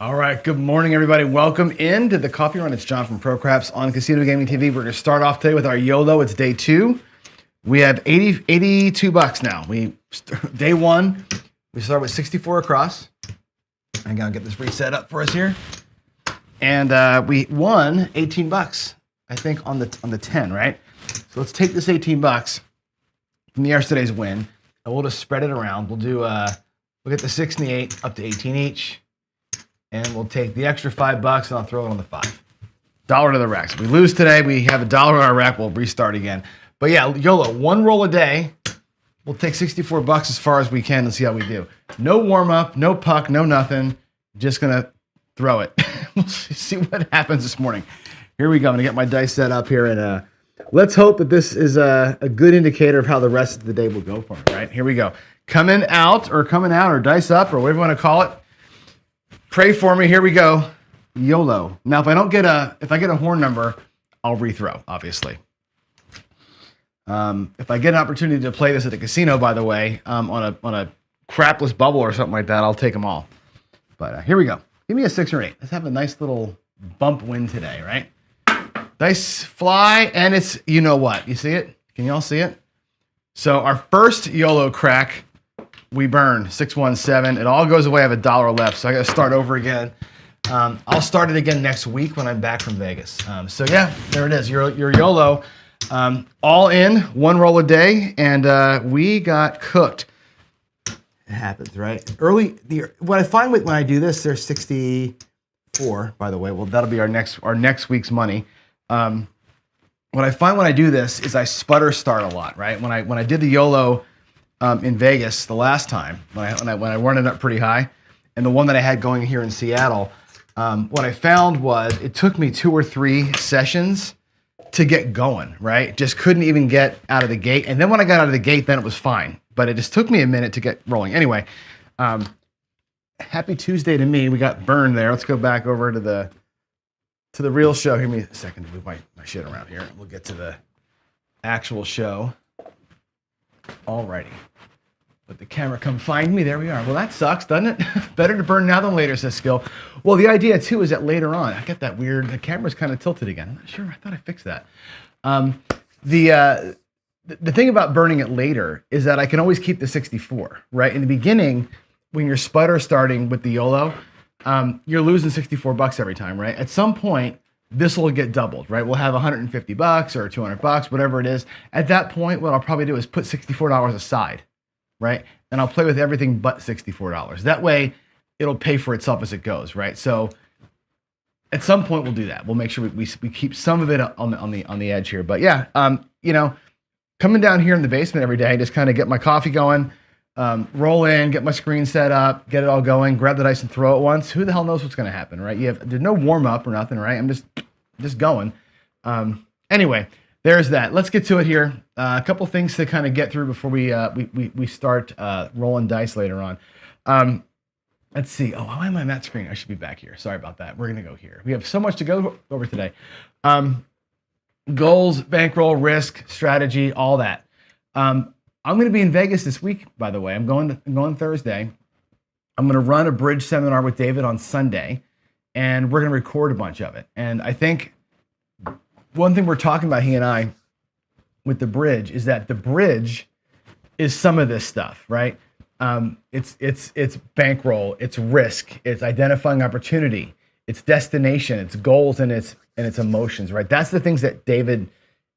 All right, good morning, everybody. Welcome into the Coffee Run. It's John from ProCraps on Casino Gaming TV. We're going to start off today with our YOLO. It's day 2. We have 82 bucks now. Day 1, we start with 64 across. I'm going to get this reset up for us here. And we won 18 bucks, I think, on the 10, right? So let's take this 18 bucks from yesterday's win, and we'll just spread it around. We'll get the 6 and the 8 up to 18 each. And we'll take the extra $5 and I'll throw it on the 5. $1 to the rack. So if we lose today, we have $1 in our rack. We'll restart again. But yeah, YOLO, 1 roll a day. We'll take 64 bucks as far as we can and see how we do. No warm up, no puck, no nothing. Just gonna throw it. We'll see what happens this morning. Here we go. I'm gonna get my dice set up here, and let's hope that this is a good indicator of how the rest of the day will go for me. Right? Here we go. Coming out, or dice up, or whatever you want to call it. Pray for me. Here we go. YOLO. Now, if I get a horn number, I'll rethrow, obviously. If I get an opportunity to play this at the casino, by the way, on a crapless bubble or something like that, I'll take them all. But here we go. Give me a 6 or 8. Let's have a nice little bump win today, right? Dice fly, and it's, you know what? You see it? Can you all see it? So our first YOLO crack, we burn 617. It all goes away. I have $1 left, so I got to start over again. I'll start it again next week when I'm back from Vegas. So yeah, there it is. Your YOLO, all in, 1 roll a day, and we got cooked. It happens, right? What I find when I do this, there's 64. By the way, well, that'll be our next week's money. What I find when I do this is I sputter start a lot, right? When I did the YOLO. In Vegas the last time when I run it up pretty high, and the one that I had going here in Seattle, what I found was it took me 2 or 3 sessions to get going, right? Just couldn't even get out of the gate. And then when I got out of the gate, then it was fine. But it just took me a minute to get rolling. Anyway, happy Tuesday to me. We got burned there. Let's go back over to the real show. Give me a second to move my shit around here. We'll get to the actual show. Alrighty. Let the camera come find me. There we are. Well, that sucks, doesn't it? Better to burn now than later, says Skill. Well, the idea, too, is that later on, I get that weird, the camera's kind of tilted again. I'm not sure. I thought I fixed that. The thing about burning it later is that I can always keep the 64, right? In the beginning, when you're sputter starting with the YOLO, you're losing 64 bucks every time, right? At some point, this will get doubled, right? We'll have 150 bucks or 200 bucks, whatever it is. At that point, what I'll probably do is put $64 aside, right? And I'll play with everything but $64. That way, it'll pay for itself as it goes, right? So at some point, we'll do that. We'll make sure we keep some of it on the edge here. But yeah, coming down here in the basement every day, just kind of get my coffee going, roll in, get my screen set up, get it all going, grab the dice and throw it once. Who the hell knows what's going to happen, right? There's no warm up or nothing, right? I'm just going. Anyway, there's that. Let's get to it here. A couple things to kind of get through before we start rolling dice later on. Let's see. Oh, why am I on that screen? I should be back here. Sorry about that. We're going to go here. We have so much to go over today. Goals, bankroll, risk, strategy, all that. I'm going to be in Vegas this week, by the way. I'm going Thursday. I'm going to run a bridge seminar with David on Sunday, and we're going to record a bunch of it. And I think one thing we're talking about, he and I, with the bridge, is that the bridge is some of this stuff, right? It's bankroll, it's risk, it's identifying opportunity, it's destination, it's goals, and it's emotions, right? That's the things that David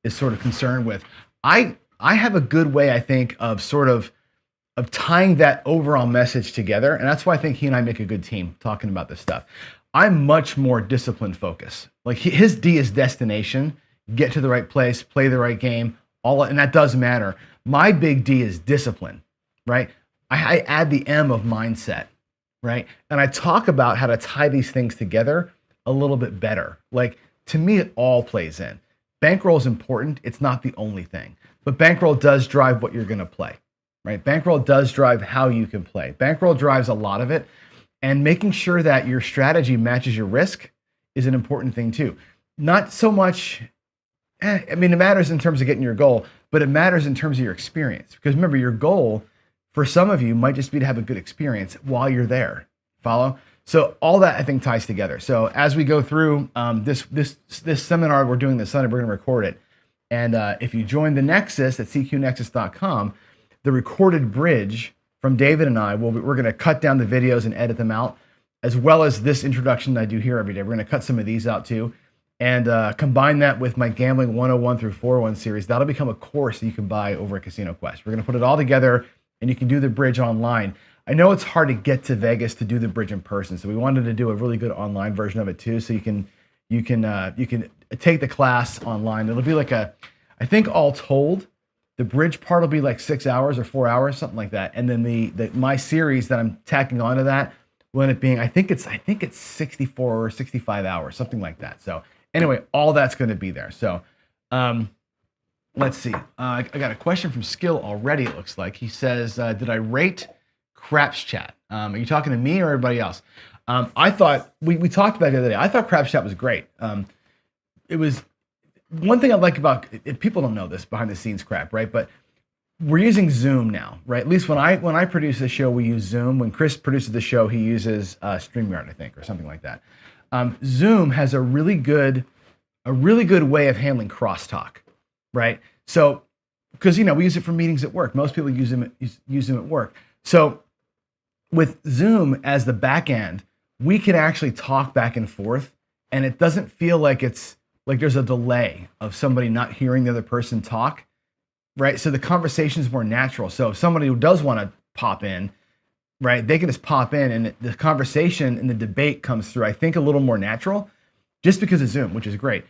is sort of concerned with. I have a good way, I think, of tying that overall message together. And that's why I think he and I make a good team talking about this stuff. I'm much more discipline focused. Like his D is destination, get to the right place, play the right game, and that does matter. My big D is discipline, right? I add the M of mindset, right? And I talk about how to tie these things together a little bit better. Like, to me, it all plays in. Bankroll is important. It's not the only thing. But bankroll does drive what you're going to play, right? Bankroll does drive how you can play. Bankroll drives a lot of it. And making sure that your strategy matches your risk is an important thing too. Not so much, it matters in terms of getting your goal, but it matters in terms of your experience. Because remember, your goal for some of you might just be to have a good experience while you're there. Follow? So all that I think ties together. So as we go through this seminar we're doing this Sunday, we're going to record it. And if you join the Nexus at cqnexus.com, the recorded bridge from David and I, we're going to cut down the videos and edit them out, as well as this introduction that I do here every day. We're going to cut some of these out too, and combine that with my Gambling 101 through 401 series. That'll become a course that you can buy over at Casino Quest. We're going to put it all together, and you can do the bridge online. I know it's hard to get to Vegas to do the bridge in person, so we wanted to do a really good online version of it too, so you can take the class online. It'll be like I think all told, the bridge part will be like 6 hours or 4 hours, something like that, and then my series that I'm tacking onto that will end up being I think it's 64 or 65 hours, something like that. So anyway, all that's going to be there. So let's see. I got a question from Skill already. It looks like he says, "Did I rate Craps Chat?" Are you talking to me or everybody else? I thought we talked about it the other day. I thought Craps Chat was great. It was one thing I like about it, people don't know this behind the scenes crap, right? But we're using Zoom now, right? At least when I produce the show, we use Zoom. When Chris produces the show, he uses StreamYard, I think, or something like that. Zoom has a really good way of handling crosstalk, right? So, because we use it for meetings at work. Most people use them at work. So, with Zoom as the back end, we can actually talk back and forth, and it doesn't feel like it's like there's a delay of somebody not hearing the other person talk, right? So the conversation is more natural. So if somebody who does want to pop in, right, they can just pop in, and the conversation and the debate comes through, I think, a little more natural just because of Zoom, which is great.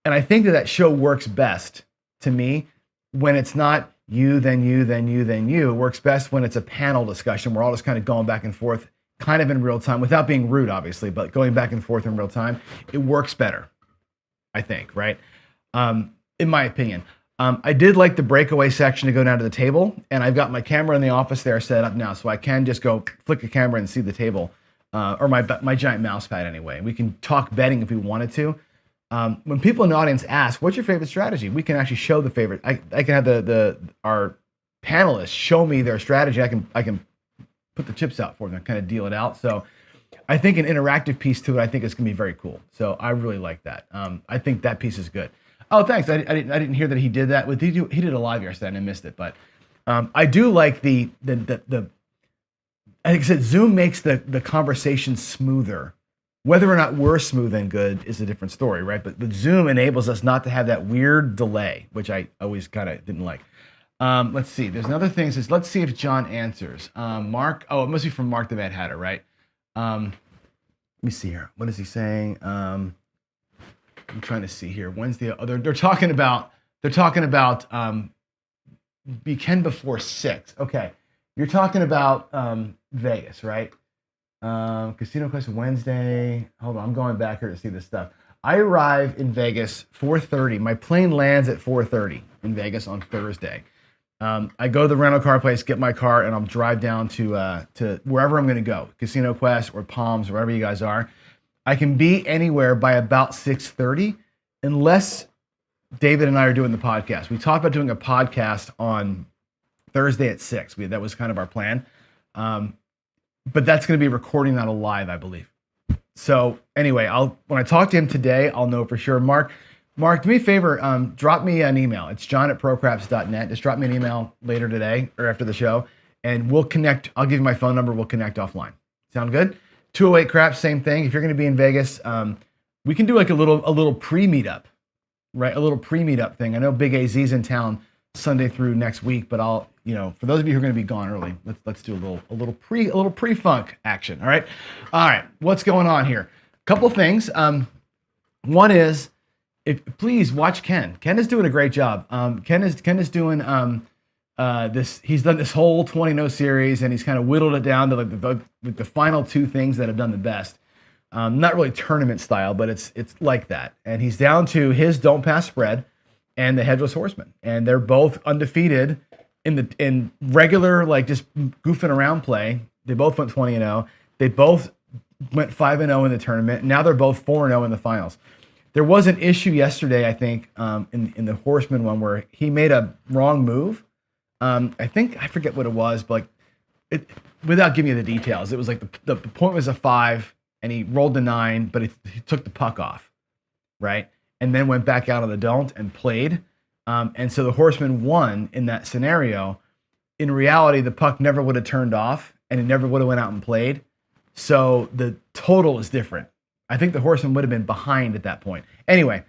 And I think that show works best to me when it's not you, then you, then you, then you. It works best when it's a panel discussion. We're all just kind of going back and forth, kind of in real time, without being rude, obviously, but going back and forth in real time. It works better, I think, right? In my opinion. I did like the breakaway section to go down to the table, and I've got my camera in the office there set up now, so I can just go flick a camera and see the table, or my giant mouse pad anyway. We can talk betting if we wanted to. When people in the audience ask, "What's your favorite strategy?" we can actually show the favorite. I can have our panelists show me their strategy. I can put the chips out for them and kind of deal it out. So I think an interactive piece to it, I think it's going to be very cool. So I really like that. I think that piece is good. Oh, thanks. I didn't hear that he did that. He did a live yesterday and I missed it. But I do like the like I said, Zoom makes the conversation smoother. Whether or not we're smooth and good is a different story, right? But Zoom enables us not to have that weird delay, which I always kind of didn't like. Let's see. There's another thing that says, let's see if John answers. Mark. Oh, it must be from Mark the Mad Hatter, right? Let me see here. What is he saying? I'm trying to see here. Wednesday. Oh, they're talking about weekend before 6. Okay, you're talking about Vegas, right? Casino Quest Wednesday. Hold on, I'm going back here to see this stuff. I arrive in Vegas 4:30. My plane lands at 4:30 in Vegas on Thursday. I go to the rental car place, get my car, and I'll drive down to wherever I'm going to go, Casino Quest or Palms, wherever you guys are. I can be anywhere by about 6:30, unless David and I are doing the podcast. We talked about doing a podcast on Thursday at 6. That was kind of our plan. But that's going to be recording, not a live, I believe. So anyway, when I talk to him today, I'll know for sure. Mark, do me a favor, drop me an email. It's john@procraps.net. Just drop me an email later today or after the show, and we'll connect. I'll give you my phone number. We'll connect offline. Sound good? 208 Craps, same thing. If you're going to be in Vegas, we can do like a little pre-meetup, right? A little pre-meetup thing. I know Big AZ's in town Sunday through next week, but for those of you who are going to be gone early, let's do a little pre-funk action. All right. What's going on here? A couple of things. One is, please watch Ken. Ken is doing a great job. Ken is doing this. He's done this whole 20-no series, and he's kind of whittled it down to like the final 2 things that have done the best. Not really tournament style, but it's like that. And he's down to his don't pass spread and the Headless Horseman, and they're both undefeated in regular, like just goofing around play. They both went 20-0. They both went 5-0 in the tournament. Now they're both 4-0 in the finals. There was an issue yesterday, I think, in the Horseman one where he made a wrong move. I forget what it was, but without giving you the details, it was like the point was a 5. and he rolled the 9, but he took the puck off, right? And then went back out on the don't and played. And so the Horseman won in that scenario. In reality, the puck never would have turned off, and it never would have went out and played. So the total is different. I think the Horseman would have been behind at that point. Anyway,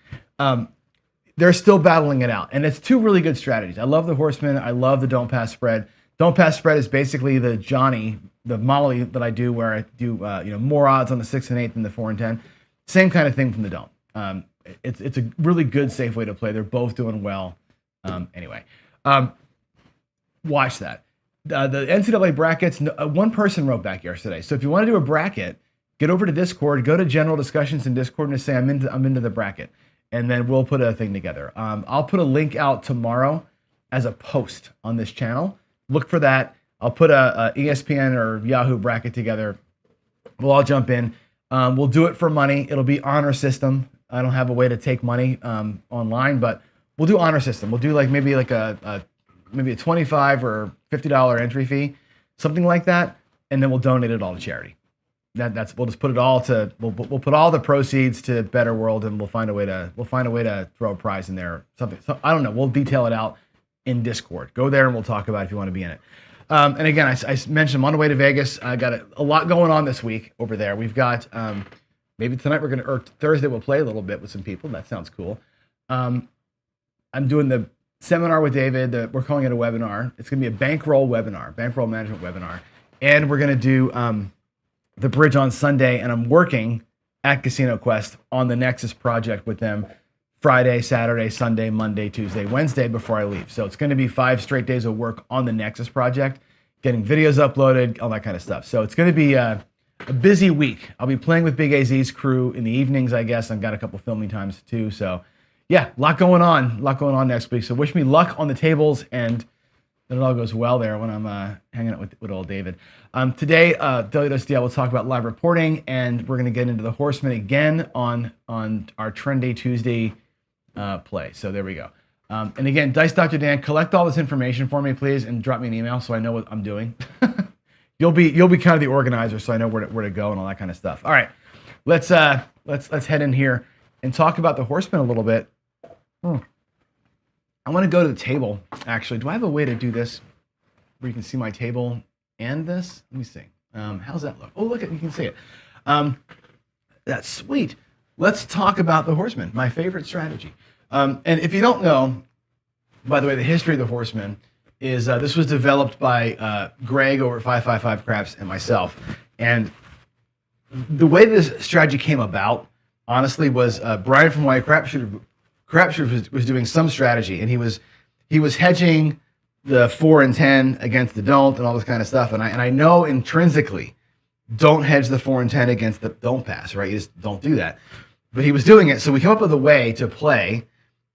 they're still battling it out. And it's two really good strategies. I love the Horseman. I love the don't pass spread. Don't pass spread is basically the Molly that I do, where I do more odds on the 6 and 8 than the 4 and 10. Same kind of thing from the don't. It's a really good, safe way to play. They're both doing well. Anyway, watch that. The NCAA brackets, one person wrote back yesterday. So if you want to do a bracket, get over to Discord, go to general discussions in Discord and just say, I'm into the bracket. And then we'll put a thing together. I'll put a link out tomorrow as a post on this channel. Look for that. I'll put a ESPN or Yahoo bracket together. We'll all jump in. We'll do it for money. It'll be honor system. I don't have a way to take money online, but we'll do honor system. We'll do maybe a $25 or $50 entry fee, something like that, and then we'll donate it all to charity. We'll just put it all to we'll put all the proceeds to Better World, and we'll find a way to throw a prize in there. Something. So, I don't know. We'll detail it out in Discord. Go there and we'll talk about it if you want to be in it. And again, I mentioned I'm on the way to Vegas. I got a lot going on this week over there. We've got maybe tonight or Thursday we'll play a little bit with some people. That sounds cool. I'm doing the seminar with David. We're calling it a webinar. It's going to be a bankroll webinar, bankroll management webinar, and we're going to do the bridge on Sunday. And I'm working at Casino Quest on the Nexus project with them Friday, Saturday, Sunday, Monday, Tuesday, Wednesday before I leave. So it's going to be 5 straight days of work on the Nexus project, getting videos uploaded, all that kind of stuff. So it's going to be a busy week. I'll be playing with Big AZ's crew in the evenings, I guess. I've got a couple filming times too. So yeah, a lot going on next week. So wish me luck on the tables, and that it all goes well there when I'm hanging out with old David. Today, Daily Paycheck will talk about live reporting, and we're going to get into the Horseman again on our Trendy Tuesday play. So there we go. And again, Dice Dr. Dan, collect all this information for me, please, and drop me an email so I know what I'm doing. You'll be kind of the organizer, so I know where to go and all that kind of stuff. All right, let's head in here and talk about the Horseman a little bit. I want to go to the table. Actually, do I have a way to do this where you can see my table and this? Let me see. How's that look? Oh, look, you can see it. That's sweet. Let's talk about the Horseman, my favorite strategy. And if you don't know, by the way, the history of the Horseman is this was developed by Greg over at 555 Craps and myself. And the way this strategy came about, honestly, was Brian from Y Crapshoot was doing some strategy, and he was hedging the 4 and 10 against the don't and all this kind of stuff. And I know intrinsically, don't hedge the 4 and 10 against the don't pass, right? You just don't do that. But he was doing it, so we came up with a way to play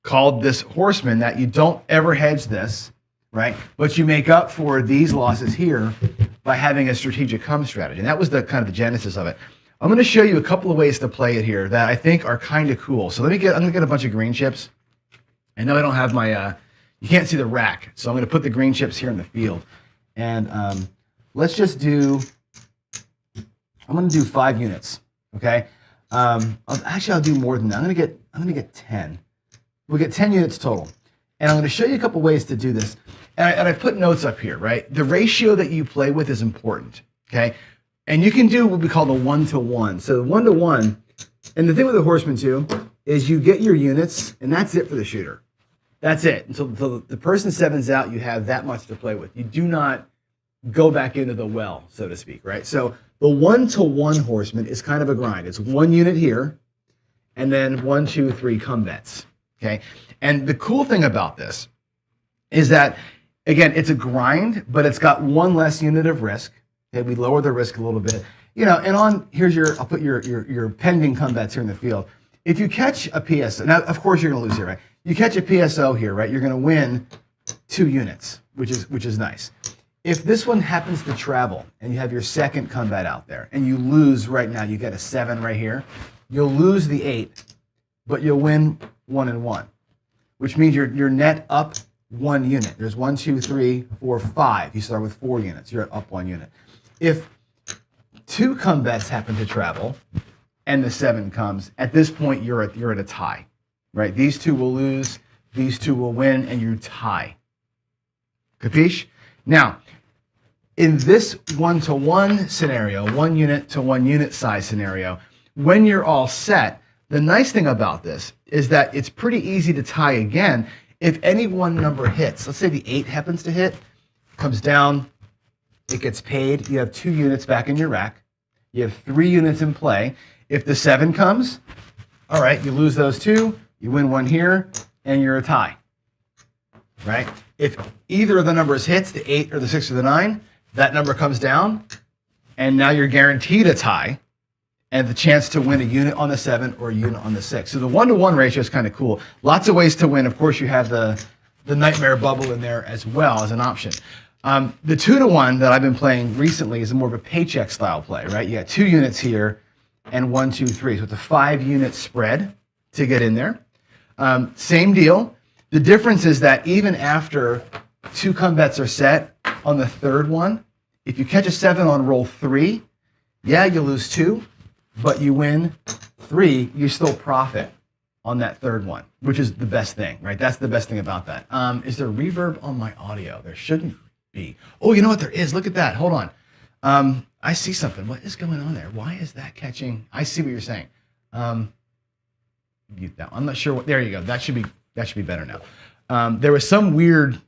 called this Horseman, that you don't ever hedge this, right? But you make up for these losses here by having a strategic come strategy. And that was the kind of the genesis of it. I'm going to show you a couple of ways to play it here that I think are kind of cool. So I'm going to get a bunch of green chips. I know I don't have my, you can't see the rack. So I'm going to put the green chips here in the field. And let's just do, I'm going to do 5 units, okay? Actually, I'll do more than that. I'm going to get 10. We'll get 10 units total. And I'm going to show you a couple ways to do this. And I put notes up here, right? The ratio that you play with is important, okay? And you can do what we call the 1-to-1. So the 1-to-1, and the thing with the Horseman too, is you get your units, and that's it for the shooter. That's it. Until the person 7's out, you have that much to play with. You do not go back into the well, so to speak, right? So the 1-to-1 Horseman is kind of a grind. It's 1 unit here, and then 1, 2, 3 come bets, okay? And the cool thing about this is that, again, it's a grind, but it's got 1 less unit of risk. Okay, we lower the risk a little bit, and I'll put your pending come bets here in the field. If you catch a PSO, now of course you're going to lose here, right? You catch a PSO here, right? You're going to win 2 units, which is nice. If this one happens to travel and you have your second come bet out there and you lose right now, you get a 7 right here, you'll lose the 8, but you'll win 1 and 1, which means you're net up 1 unit. There's 1, 2, 3, 4, 5. You start with 4 units. You're up 1 unit. If 2 come bets happen to travel and the 7 comes, at this point you're at a tie, right? These 2 will lose, these 2 will win, and you tie. Capiche? Now, in this 1-to-1 scenario, 1 unit to 1 unit size scenario, when you're all set, the nice thing about this is that it's pretty easy to tie again if any one number hits. Let's say the 8 happens to hit, comes down, it gets paid, you have 2 units back in your rack, you have 3 units in play. If the 7 comes, all right, you lose those 2, you win 1 here, and you're a tie, right? If either of the numbers hits, the 8 or the 6 or the 9, that number comes down, and now you're guaranteed a tie and the chance to win a unit on the 7 or a unit on the 6. So the 1-to-1 ratio is kind of cool. Lots of ways to win. Of course, you have the nightmare bubble in there as well as an option. The 2-to-1 that I've been playing recently is more of a paycheck style play, right? You got 2 units here and 1, 2, 3. So it's a 5-unit spread to get in there. Same deal. The difference is that even after 2 come bets are set on the 3rd one, if you catch a 7 on roll 3, yeah, you lose 2, but you win 3, you still profit on that 3rd one, which is the best thing, right? That's the best thing about that. Is there reverb on my audio? There shouldn't be. Oh, you know what? There is. Look at that. Hold on. I see something. What is going on there? Why is that catching? I see what you're saying. Mute that. I'm not sure what. There you go. That should be better now. There was some weird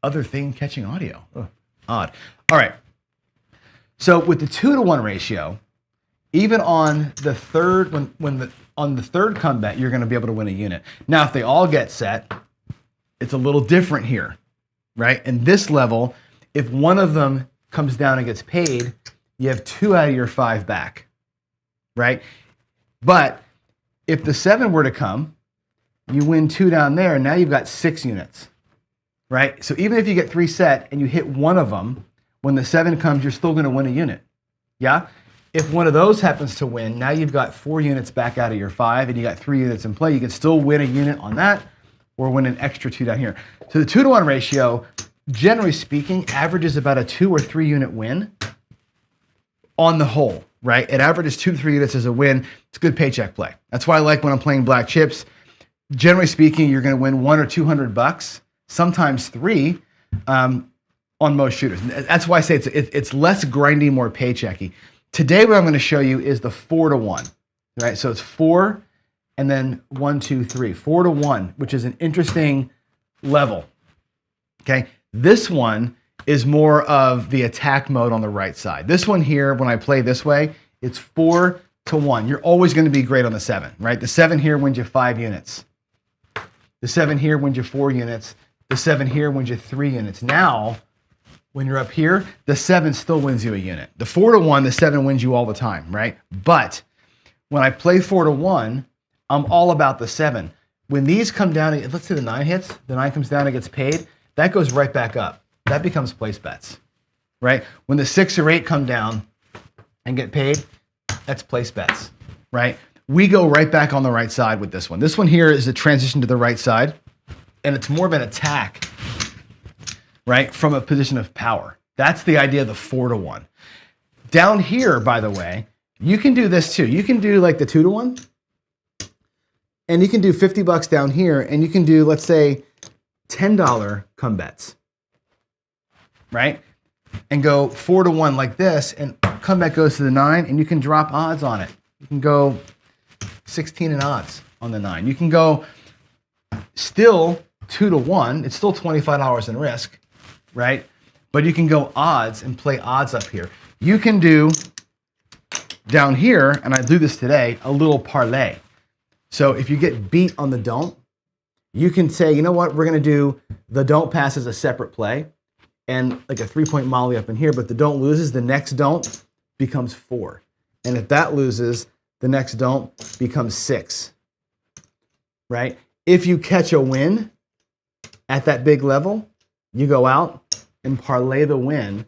other thing catching audio. Ugh, odd. All right. So with the 2-to-1 ratio, even on the 3rd, on the 3rd come bet, you're going to be able to win a unit. Now, if they all get set, it's a little different here, right? In this level, if one of them comes down and gets paid, you have 2 out of your 5 back, right? But if the 7 were to come, you win 2 down there, and now you've got 6 units, right? So even if you get 3 set and you hit one of them, when the 7 comes, you're still going to win a unit, yeah? If one of those happens to win, now you've got 4 units back out of your 5, and you got 3 units in play. You can still win a unit on that, or win an extra 2 down here. So the 2-to-1 ratio, generally speaking, averages about a 2 or 3 unit win on the whole, right? It averages 2 to 3 units as a win. It's a good paycheck play. That's why I like when I'm playing black chips. Generally speaking, you're going to win $100 or $200, sometimes 3 on most shooters. That's why I say it's less grindy, more paychecky. Today, what I'm going to show you is the 4-to-1, right? So it's 4 and then 1, 2, 3, 4-to-1, which is an interesting level. Okay, this one is more of the attack mode on the right side. This one here, when I play this way, it's 4-to-1. You're always going to be great on the 7, right? The 7 here wins you 5 units. The 7 here wins you 4 units. The 7 here wins you 3 units. Now, when you're up here, the 7 still wins you a unit. The 4-to-1, the 7 wins you all the time, right? But when I play 4-to-1, I'm all about the 7. When these come down, let's say the 9 hits, the 9 comes down and gets paid, that goes right back up. That becomes place bets, right? When the 6 or 8 come down and get paid, that's place bets, right? We go right back on the right side with this one. This one here is a transition to the right side, and it's more of an attack, right, from a position of power. That's the idea of the 4-to-1. Down here, by the way, you can do this too. You can do like the 2-to-1, and you can do $50 down here, and you can do, let's say, $10 come bets, right? And go 4-to-1 like this, and come bet goes to the 9, and you can drop odds on it. You can go 16 in odds on the 9. You can go still 2-to-1. It's still $25 in risk, right? But you can go odds and play odds up here. You can do down here, and I do this today, a little parlay. So if you get beat on the don't, you can say, you know what, we're going to do the don't pass as a separate play and like a 3-point molly up in here, but the don't loses, the next don't becomes 4. And if that loses, the next don't becomes 6, right? If you catch a win at that big level, you go out and parlay the win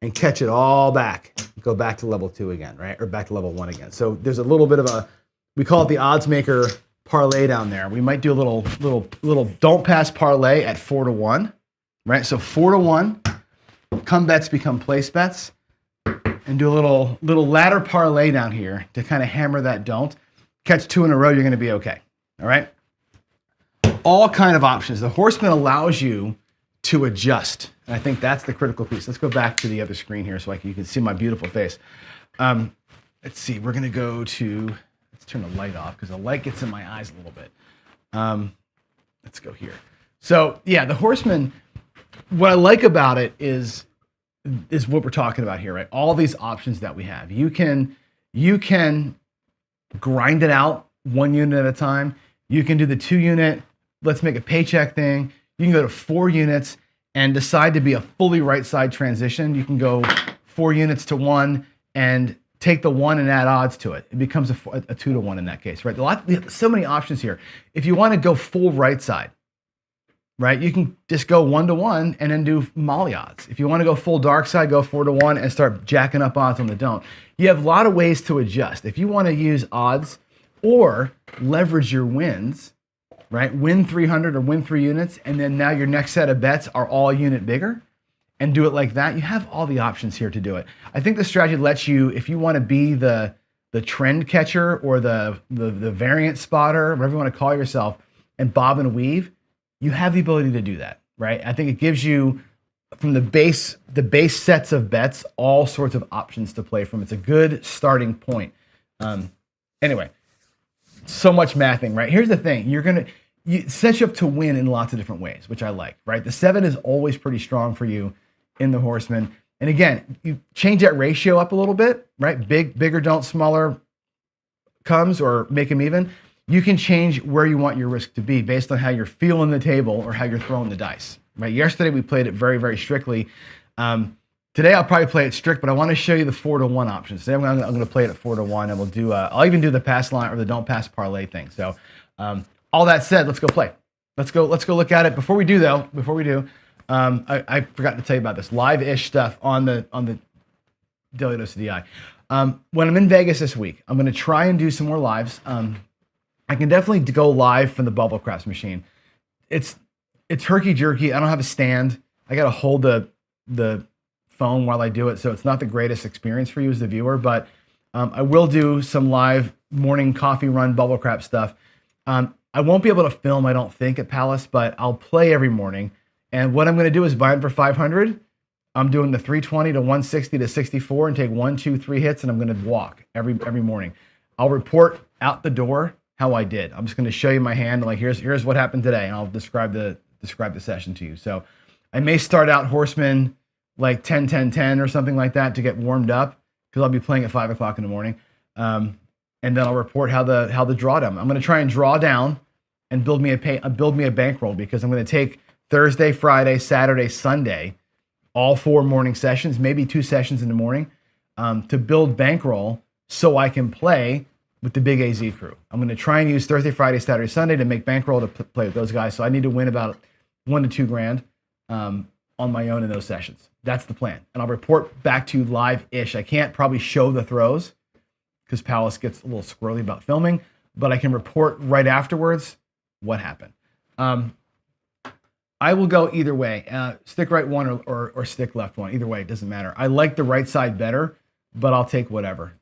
and catch it all back. Go back to level 2 again, right? Or back to level 1 again. So there's a little bit of a, we call it the odds maker parlay down there. We might do a little don't pass parlay at 4-to-1, right? So 4-to-1, come bets become place bets, and do a little ladder parlay down here to kind of hammer that don't. Catch 2 in a row, you're going to be okay. All right? All kind of options. The Horseman allows you to adjust. And I think that's the critical piece. Let's go back to the other screen here so you can see my beautiful face. Let's see. We're going to go to, let's turn the light off because the light gets in my eyes a little bit. Let's go here. So yeah, the Horseman, what I like about it is what we're talking about here, right? All these options that we have. You can grind it out 1 unit at a time. You can do the 2 unit, let's make a paycheck thing. You can go to 4 units and decide to be a fully right side transition. You can go 4 units to 1 and take the 1 and add odds to it. It becomes a 2 to 1 in that case, right? So many options here. If you want to go full right side, right, you can just go 1 to 1 and then do molly odds. If you want to go full dark side, go 4 to 1 and start jacking up odds on the don't. You have a lot of ways to adjust. If you want to use odds or leverage your wins, right? Win 300 or win 3 units, and then now your next set of bets are all a unit bigger, and do it like that. You have all the options here to do it. I think the strategy lets you, if you want to be the trend catcher or the variant spotter, whatever you want to call yourself, and bob and weave, you have the ability to do that, right? I think it gives you, from the base sets of bets, all sorts of options to play from. It's a good starting point. Anyway, so much mathing, right? Here's the thing. You set you up to win in lots of different ways, which I like, right? The 7 is always pretty strong for you in the Horseman. And again, you change that ratio up a little bit, right? Bigger don't, smaller comes, or make them even. You can change where you want your risk to be based on how you're feeling the table or how you're throwing the dice, right? Yesterday, we played it very, very strictly. Today, I'll probably play it strict, but I want to show you the 4 to 1 options. Today, I'm going to play it at 4 to 1, and we'll do, I'll even do the pass line or the don't pass parlay thing. So all that said, let's go play. Let's go look at it. Before we do, I forgot to tell you about this live-ish stuff on the Daily Dose of DI. When I'm in Vegas this week, I'm going to try and do some more lives. I can definitely go live from the Bubble Craps machine. It's herky jerky. I don't have a stand. I got to hold the phone while I do it, so it's not the greatest experience for you as the viewer. But I will do some live morning coffee run Bubble Crap stuff. I won't be able to film, I don't think, at Palace, but I'll play every morning. And what I'm going to do is buy them for 500. I'm doing the 320 to 160 to 64 and take 1, 2, 3 hits, and I'm going to walk every morning. I'll report out the door how I did. I'm just going to show you my hand, like here's what happened today, and I'll describe the session to you. So I may start out Horseman like 10, 10, 10 or something like that to get warmed up, because I'll be playing at 5 o'clock in the morning. And then I'll report how the drawdown. I'm going to try and draw down and build me a bankroll, because I'm going to take Thursday, Friday, Saturday, Sunday, all 4 morning sessions, maybe 2 sessions in the morning, to build bankroll so I can play with the big AZ crew. I'm going to try and use Thursday, Friday, Saturday, Sunday to make bankroll to play with those guys. So I need to win about $1 to $2 grand on my own in those sessions. That's the plan. And I'll report back to you live-ish. I can't probably show the throws because Palace gets a little squirrely about filming, but I can report right afterwards what happened. I will go either way, stick right one or stick left one. Either way, it doesn't matter. I like the right side better, but I'll take whatever.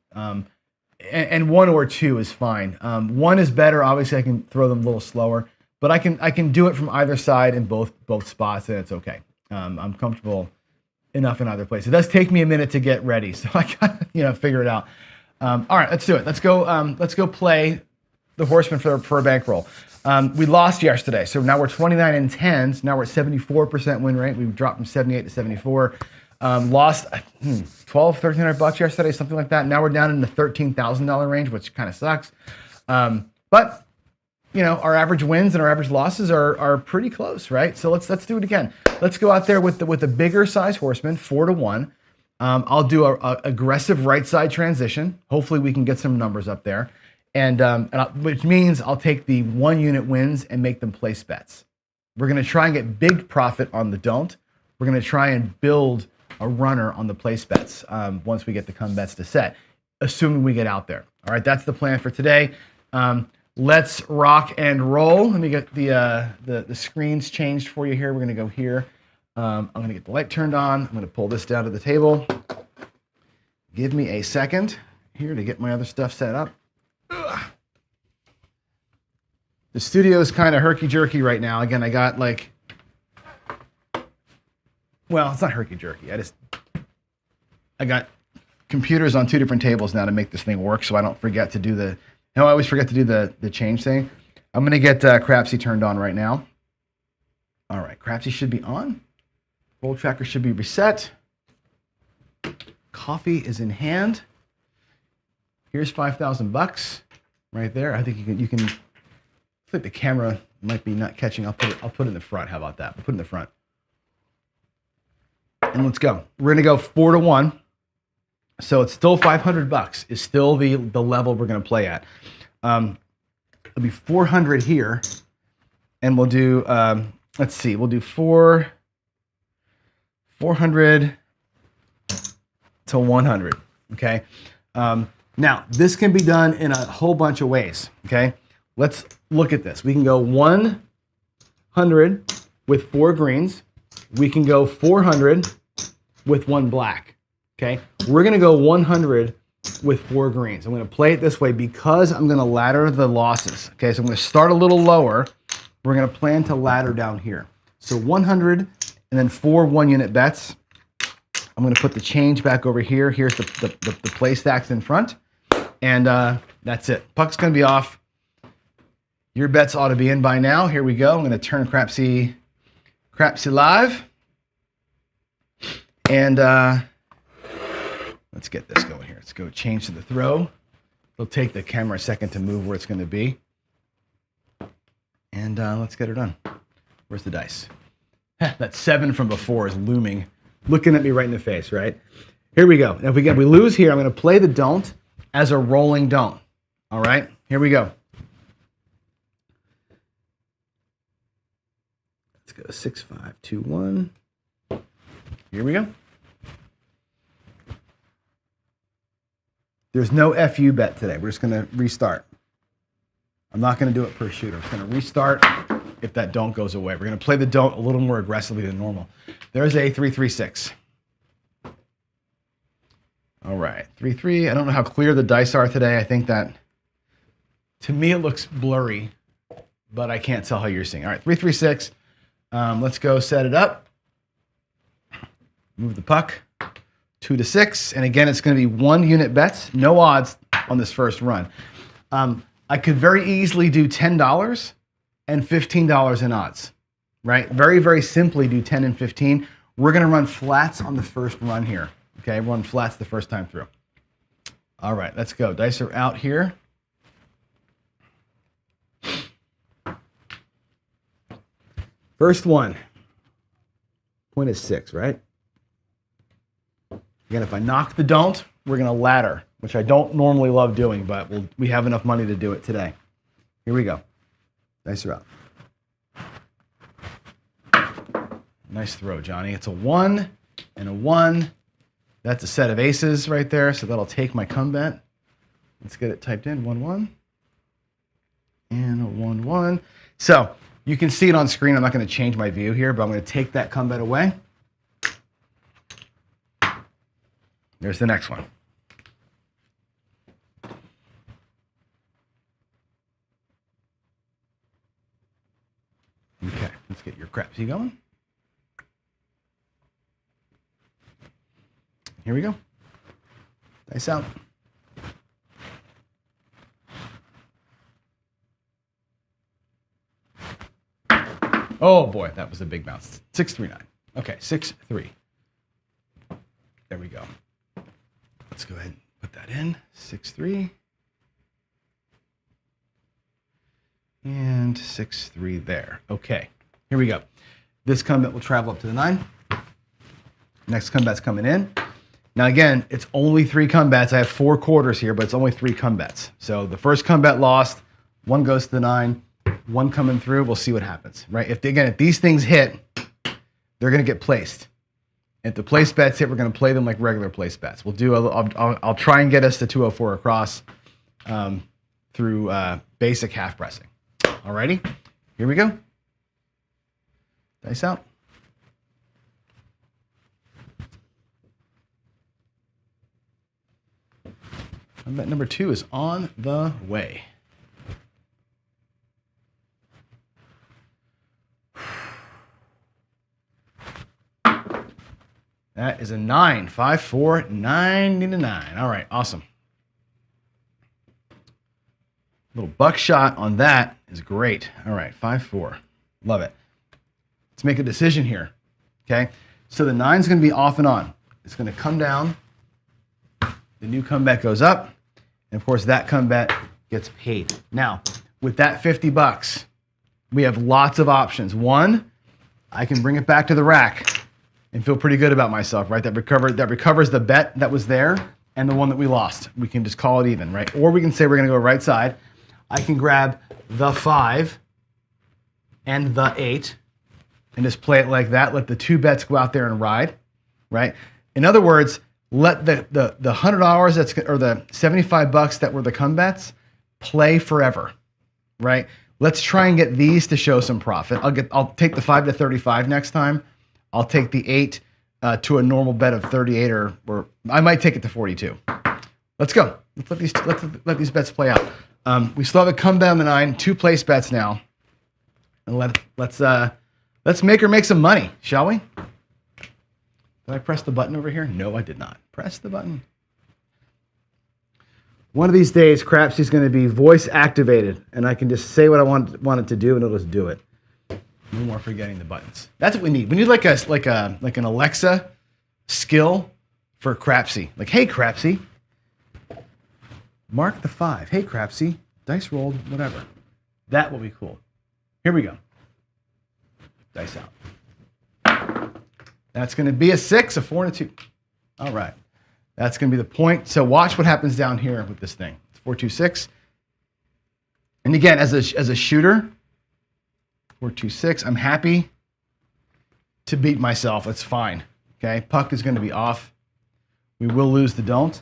And 1 or 2 is fine. 1 is better. Obviously, I can throw them a little slower, but I can do it from either side in both spots, and it's okay. I'm comfortable enough in either place. It does take me a minute to get ready, so I gotta figure it out. All right, let's do it. Let's go play the Horseman for a bankroll. We lost yesterday, so now we're 29 and 10. So now we're at 74% win rate. We've dropped from 78 to 74. Lost $1,200-$1,300 yesterday, something like that. Now we're down in the $13,000 range, which kind of sucks. But our average wins and our average losses are pretty close, right? So let's do it again. Let's go out there with the bigger size Horseman, 4 to 1. I'll do a aggressive right side transition. Hopefully we can get some numbers up there. Which means I'll take the 1 unit wins and make them place bets. We're going to try and get big profit on the don't. We're going to try and build a runner on the place bets once we get the come bets to set, assuming we get out there. All right, that's the plan for today. Let's rock and roll. Let me get the screens changed for you here. We're going to go here. I'm going to get the light turned on. I'm going to pull this down to the table. Give me a second here to get my other stuff set up. Ugh. The studio is kind of herky-jerky right now. Again, I got like, well, it's not herky-jerky. I got computers on 2 different tables now to make this thing work, so I don't forget to do the, I always forget to do the change thing. I'm gonna get Crapsy turned on right now. All right, Crapsy should be on. Roll tracker should be reset. Coffee is in hand. Here's 5,000 bucks right there. I think you can. I think the camera might be not catching. I'll put it in the front. How about that? We'll put it in the front. And let's go. We're gonna go 4 to 1. So it's still 500 bucks. Is still the level we're gonna play at. It'll be 400 here, and we'll do. Let's see. We'll do 400 to 100. Okay. Now this can be done in a whole bunch of ways. Okay. Let's look at this. We can go 100 with 4 greens. We can go 400 with 1 black. Okay. We're gonna go 100 with 4 greens. I'm gonna play it this way because I'm gonna ladder the losses. Okay. So I'm gonna start a little lower. We're gonna plan to ladder down here. So 100 and then 4 1-unit bets. I'm gonna put the change back over here. Here's the play stacks in front. And that's it. Puck's gonna be off. Your bets ought to be in by now. Here we go. I'm gonna turn Crapsy live. And let's get this going here. Let's go change to the throw. It'll take the camera a second to move where it's gonna be. And let's get her done. Where's the dice? That 7 from before is looming, looking at me right in the face, right? Here we go. Now if we lose here, I'm gonna play the don't as a rolling don't. All right, here we go. Let's go 6, 5, 2, 1. Here we go. There's no FU bet today. We're just gonna restart. I'm not gonna do it per shooter. I'm just gonna restart if that don't goes away. We're gonna play the don't a little more aggressively than normal. There's a 3-3-6. All right, 3-3. I don't know how clear the dice are today. I think that, to me, it looks blurry, but I can't tell how you're seeing. All right, 3-3-6. Let's go set it up. Move the puck. 2 to 6. And again, it's going to be 1-unit bets. No odds on this first run. I could very easily do $10 and $15 in odds, right? Very, very simply do 10 and 15. We're going to run flats on the first run here. Okay, run flats the first time through. All right, let's go. Dice are out here. First one. Point is 6, right? Again, if I knock the don't, we're going to ladder, which I don't normally love doing, but we have enough money to do it today. Here we go. Dice are out. Nice throw, Johnny. It's a 1 and a 1. That's a set of aces right there, so that'll take my come bet. Let's get it typed in. 1-1 and a 1-1. So you can see it on screen. I'm not going to change my view here, but I'm going to take that come bet away. There's the next one. Okay, let's get your Crapsy going. Here we go. Dice out. Oh boy, that was a big bounce. 6-3-9. Okay, 6-3. There we go. Let's go ahead and put that in. 6-3. And 6-3 there. Okay, here we go. This come bet will travel up to the 9. Next come bet's coming in. Now again, it's only 3 come bets. I have 4 quarters here, but it's only 3 come bets. So the first come bet lost, 1 goes to the 9, 1 coming through. We'll see what happens, right? If these things hit, they're going to get placed. If the place bets hit, we're going to play them like regular place bets. We'll do. I'll try and get us to 204 across through basic half pressing. Alrighty, here we go. Dice out. Bet number 2 is on the way. That is a 9. 5, 4, 99. All right, awesome. Little buckshot on that is great. All right, 5, 4. Love it. Let's make a decision here. Okay, so the 9 is going to be off and on. It's going to come down. The new come bet goes up. And of course, that come bet gets paid. Now, with that $50, we have lots of options. One, I can bring it back to the rack and feel pretty good about myself, right? That recovers the bet that was there and the one that we lost. We can just call it even, right? Or we can say we're going to go right side. I can grab the 5 and the 8 and just play it like that. Let the 2 bets go out there and ride, right? In other words, let the $100 or the $75 that were the come bets play forever, right? Let's try and get these to show some profit. I'll take the 5 to 35 next time. I'll take the 8 to a normal bet of 38, or I might take it to 42. Let's go. Let's let these bets play out. We still have a come bet on the 9, 2 place bets now, and let's make some money, shall we? Did I press the button over here? No, I did not. Press the button. One of these days, Crapsy's going to be voice activated, and I can just say what I want it to do, and it'll just do it. No more forgetting the buttons. That's what we need. We need like an Alexa skill for Crapsy. Like, hey Crapsy, mark the 5. Hey Crapsy, dice rolled, whatever. That will be cool. Here we go. Dice out. That's going to be a 6, a 4, and a 2. All right. That's going to be the point. So watch what happens down here with this thing. It's 4, 2, 6. And again, as a shooter, 4, 2, 6. I'm happy to beat myself. It's fine. Okay. Puck is going to be off. We will lose the don't.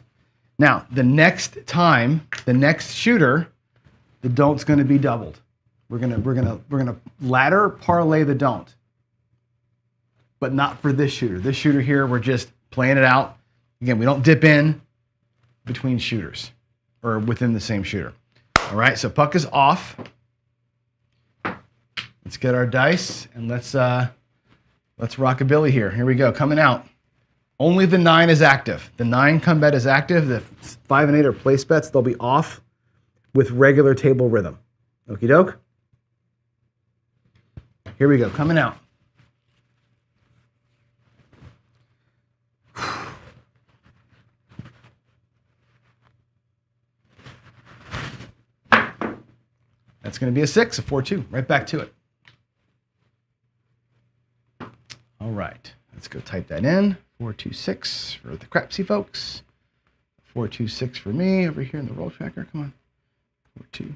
Now, the next time, the next shooter, the don't's going to be doubled. We're gonna ladder parlay the don't. But not for this shooter. This shooter here, we're just playing it out. Again, we don't dip in between shooters or within the same shooter. All right, so puck is off. Let's get our dice and let's rock a Billy here. Here we go, coming out. Only the 9 is active. The 9 come bet is active. The 5 and 8 are place bets. They'll be off with regular table rhythm. Okie doke. Here we go, coming out. That's going to be a 6, a 4, 2. Right back to it. All right. Let's go type that in. 4, 2, 6 for the Crapsy folks. 4, 2, 6 for me over here in the roll tracker. Come on. 4, 2.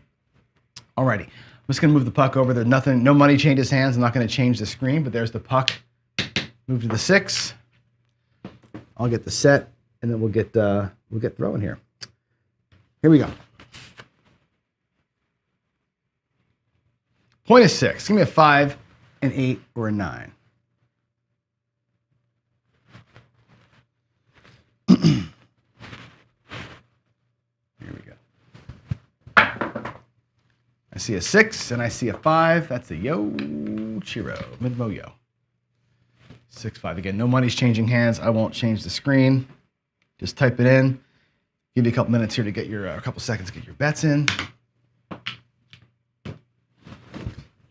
All righty. I'm just going to move the puck over. There's nothing, no money changes hands. I'm not going to change the screen, but there's the puck. Move to the 6. I'll get the set, and then we'll get throwing here. Here we go. Point is 6. Give me a 5, an 8, or a 9. Here we go. I see a 6 and I see a 5. That's a yo chiro, midmo yo. 6, 5. Again, no money's changing hands. I won't change the screen. Just type it in. Give you a couple minutes here to get your, a couple seconds to get your bets in.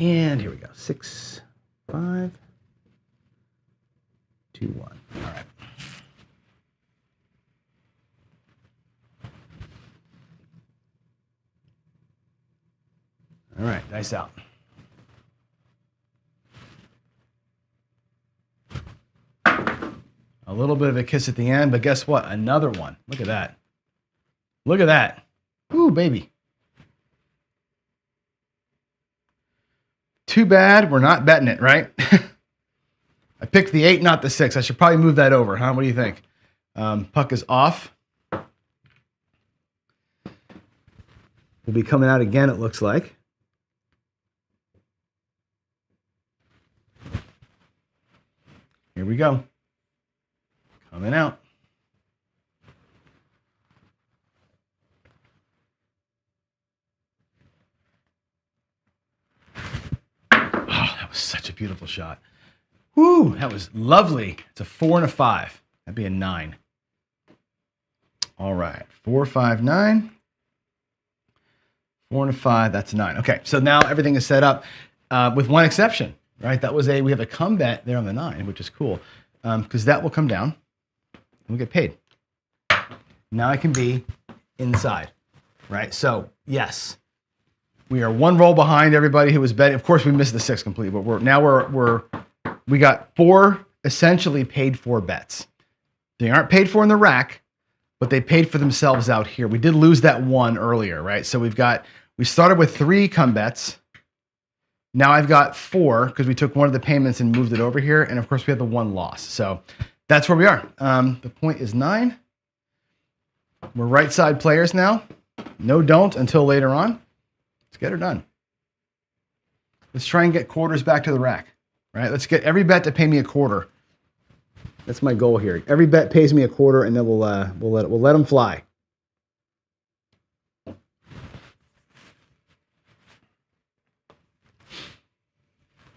And here we go. 6, 5, 2, 1. All right. All right, dice out. A little bit of a kiss at the end, but guess what? Another one. Look at that. Look at that. Ooh, baby. Too bad we're not betting it, right? I picked the 8, not the 6. I should probably move that over, huh? What do you think? Puck is off. Will be coming out again, it looks like. Here we go. Coming out. beautiful shot. Woo, that was lovely. It's a 4 and a 5. That'd be a 9. All right, 4, 5, 9. 4 and a 5, that's a 9. Okay, so now everything is set up with one exception, right? We have a come bet there on the 9, which is cool, because that will come down and we'll get paid. Now I can be inside, right? So yes, we are one roll behind everybody who was betting. Of course, we missed the 6 completely, but we got 4 essentially paid for bets. They aren't paid for in the rack, but they paid for themselves out here. We did lose that 1 earlier, right? So we started with 3 come bets. Now I've got 4 because we took one of the payments and moved it over here. And of course we had the 1 loss. So that's where we are. The point is 9. We're right side players now. No don't until later on. Let's get her done. Let's try and get quarters back to the rack, right? Let's get every bet to pay me a quarter. That's my goal here. Every bet pays me a quarter, and then we'll let them fly.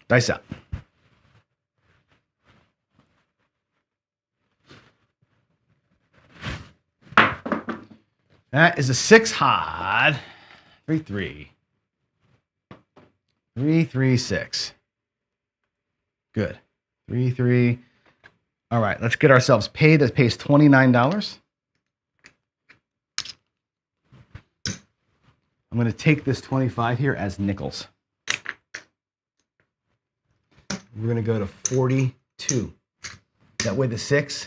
Dice up. That is a 6 hard. 3, 3. 3, 3, 6. Good. 3, 3. All right, let's get ourselves paid. That pays $29. I'm going to take this 25 here as nickels. We're going to go to 42. That way the 6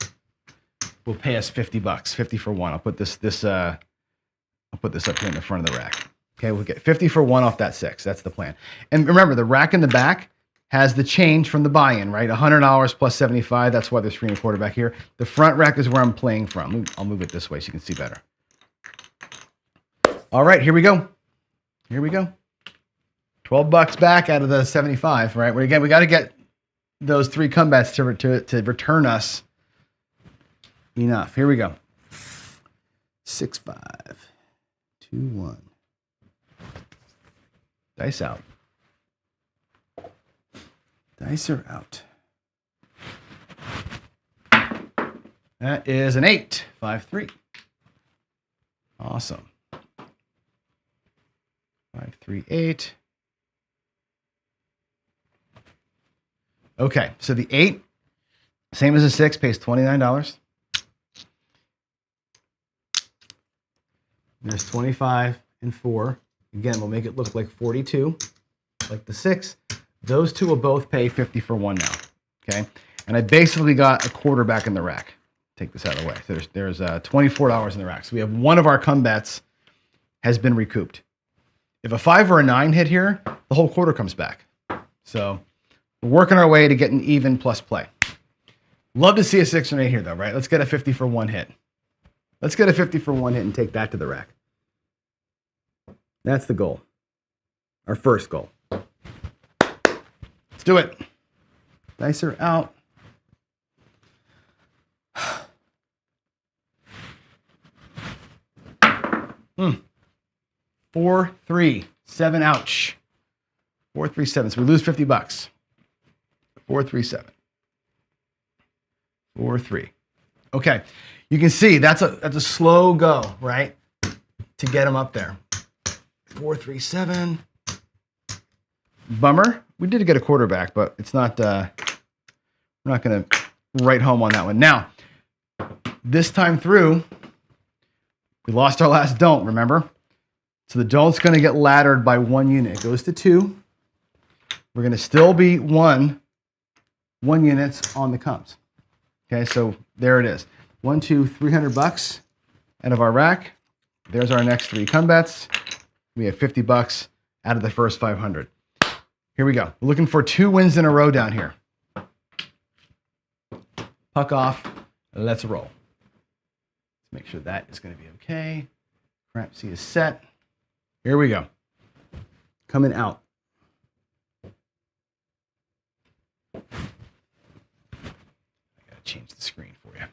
will pay us $50. 50 for 1. I'll put this up here in the front of the rack. Okay, we'll get 50 for 1 off that 6. That's the plan. And remember, the rack in the back has the change from the buy-in, right? $100 plus 75. That's why there's 3 1/4 back here. The front rack is where I'm playing from. I'll move it this way so you can see better. All right, here we go. Here we go. $12 back out of the 75, right? Again, we got to get those 3 comebacks to return us enough. Here we go. 6, 5, 2, 1. Dice out. Dice are out. That is an 8, 5, 3. Awesome. 5, 3, 8. Okay, so the 8, same as a 6, pays $29. There's 25 and 4. Again, we'll make it look like 42, like the 6. Those 2 will both pay 50 for 1 now, okay? And I basically got a quarter back in the rack. Take this out of the way. So there's $24 in the rack. So we have one of our come bets has been recouped. If a 5 or a 9 hit here, the whole quarter comes back. So we're working our way to getting even plus play. Love to see a 6 or 8 here, though, right? Let's get a 50 for 1 hit. Let's get a 50 for 1 hit and take that to the rack. That's the goal. Our first goal. Let's do it. Dice are out. 4, 3, 7. Ouch. 4, 3, 7. So we lose $50. 4, 3, 7. 4, 3. Okay. You can see that's a slow go, right? To get them up there. 4, 3, 7. Bummer. We did get a quarterback, but it's not. We're not going to write home on that one. Now, this time through, we lost our last don't. Remember, so the don't's going to get laddered by 1 unit. It goes to 2. We're going to still be 1 units on the comes. Okay, so there it is. 1, 2, $300 out of our rack. There's our next 3 come bets. We have $50 out of the first 500. Here we go. We're looking for 2 wins in a row down here. Puck off. Let's roll. Let's make sure that is going to be okay. Crap C is set. Here we go. Coming out. I got to change the screen for you.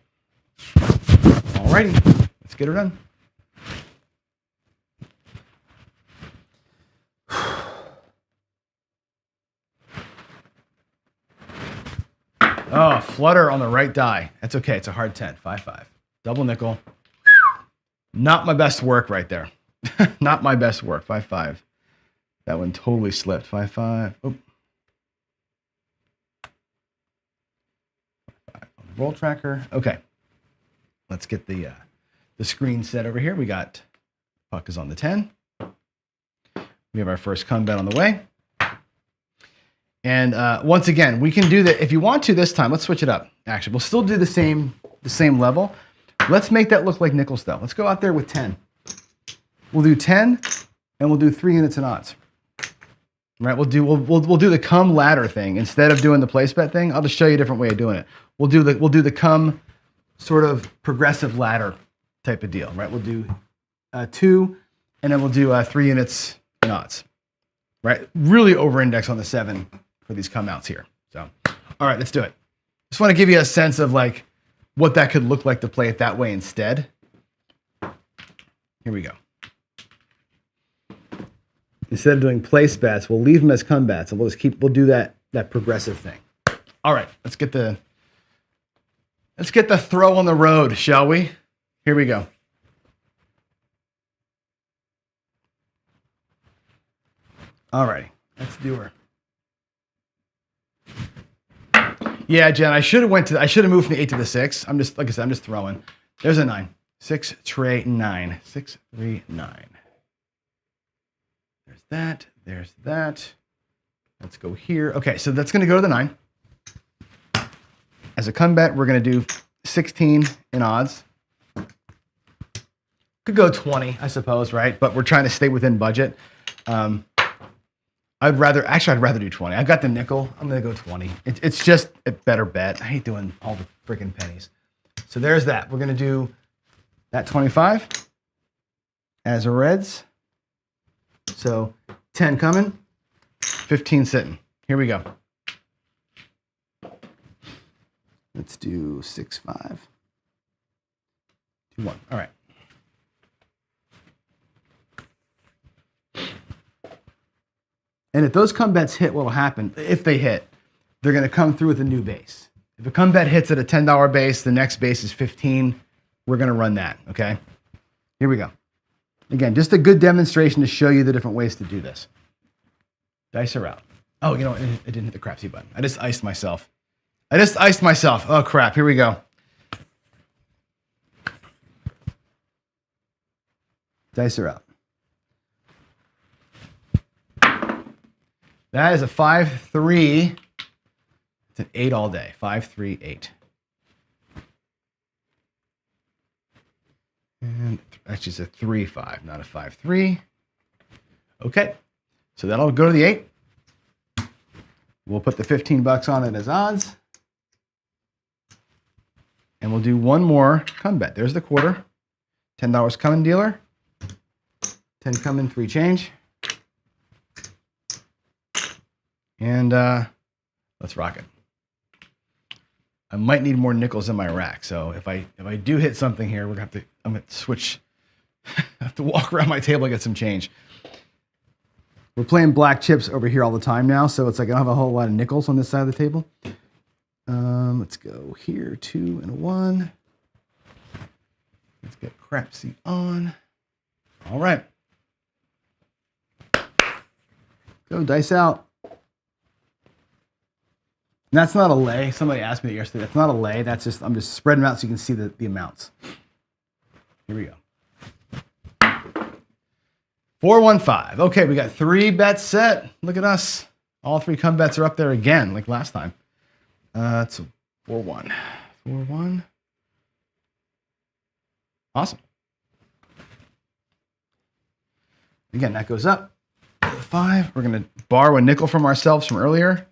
Alrighty. Let's get her done. flutter on the right die. That's okay. It's a hard 10. 5-5. Double nickel. Not my best work right there. Not my best work. 5-5. That one totally slipped. 5-5. Oh. 5 on the roll tracker. Okay. Let's get the screen set over here. We got puck is on the 10. We have our first come bet on the way. And once again, we can do that if you want to this time. Let's switch it up. Actually, we'll still do the same level. Let's make that look like nickels though. Let's go out there with 10. We'll do 10 and we'll do 3 units and odds. Right? We'll do the come ladder thing instead of doing the place bet thing. I'll just show you a different way of doing it. We'll do the come sort of progressive ladder type of deal. Right? We'll do 2 and then we'll do 3 units and odds. Right? Really over index on the 7 for these come outs here. So, all right, let's do it. Just want to give you a sense of like what that could look like to play it that way instead. Here we go. Instead of doing place bets, we'll leave them as come bets, and we'll do that progressive thing. All right, let's get the throw on the road, shall we? Here we go. All right, let's do her. Yeah, Jen, I should have moved from the 8 to the 6. I'm just, like I said, I'm just throwing. There's a 9. 6, tray, 9. 6, 3, 9. There's that. There's that. Let's go here. Okay, so that's going to go to the 9. As a come bet, we're going to do 16 in odds. Could go 20, I suppose, right? But we're trying to stay within budget. I'd rather do 20. I've got the nickel. I'm going to go 20. It's just a better bet. I hate doing all the freaking pennies. So there's that. We're going to do that 25 as a reds. So 10 coming, 15 sitting. Here we go. Let's do 6, 5, 2, 1. All right. And if those come bets hit, what will happen? If they hit, they're going to come through with a new base. If a come bet hits at a $10 base, the next base is 15. We're going to run that, okay? Here we go. Again, just a good demonstration to show you the different ways to do this. Dice are out. Oh, you know what? It didn't hit the crapsy button. I just iced myself. Oh, crap. Here we go. Dice are out. That is a 5-3. It's an 8 all day. 5-3-8. And actually, it's a 3-5, not a 5-3. Okay, so that'll go to the 8. We'll put the $15 on it as odds. And we'll do one more come bet. There's the quarter. $10 coming, dealer. 10 coming, 3 change. And let's rock it. I might need more nickels in my rack. So if I do hit something here, I'm gonna switch. I have to walk around my table and get some change. We're playing black chips over here all the time now, so it's like I don't have a whole lot of nickels on this side of the table. Let's go here, 2 and a 1. Let's get crapsy on. All right. Go dice out. And that's not a lay. Somebody asked me that yesterday. That's not a lay. That's just, I'm just spreading them out so you can see the amounts. Here we go. 4-1-5. Okay, we got 3 bets set. Look at us. All 3 come bets are up there again, like last time. It's a 4-1. 4-1. Awesome. Again, that goes up. 5. We're going to borrow a nickel from ourselves from earlier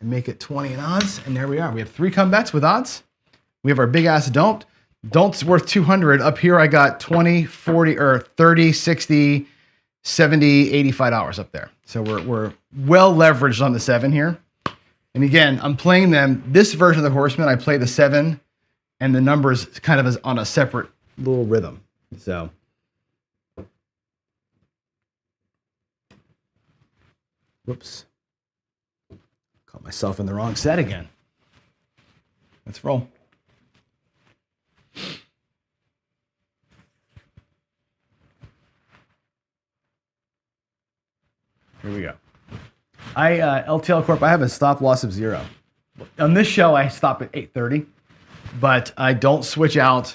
and make it 20 in odds. And there we are. We have 3 come bets with odds. We have our big ass don't. Don't's worth 200. Up here, I got 20, 40, or 30, 60, 70, $85 up there. So we're well leveraged on the 7 here. And again, I'm playing them. This version of the Horseman, I play the 7 and the numbers kind of as on a separate little rhythm. So. Whoops. Caught myself in the wrong set again. Let's roll. Here we go. LTL Corp, I have a stop loss of 0. On this show, I stop at 8:30, but I don't switch out.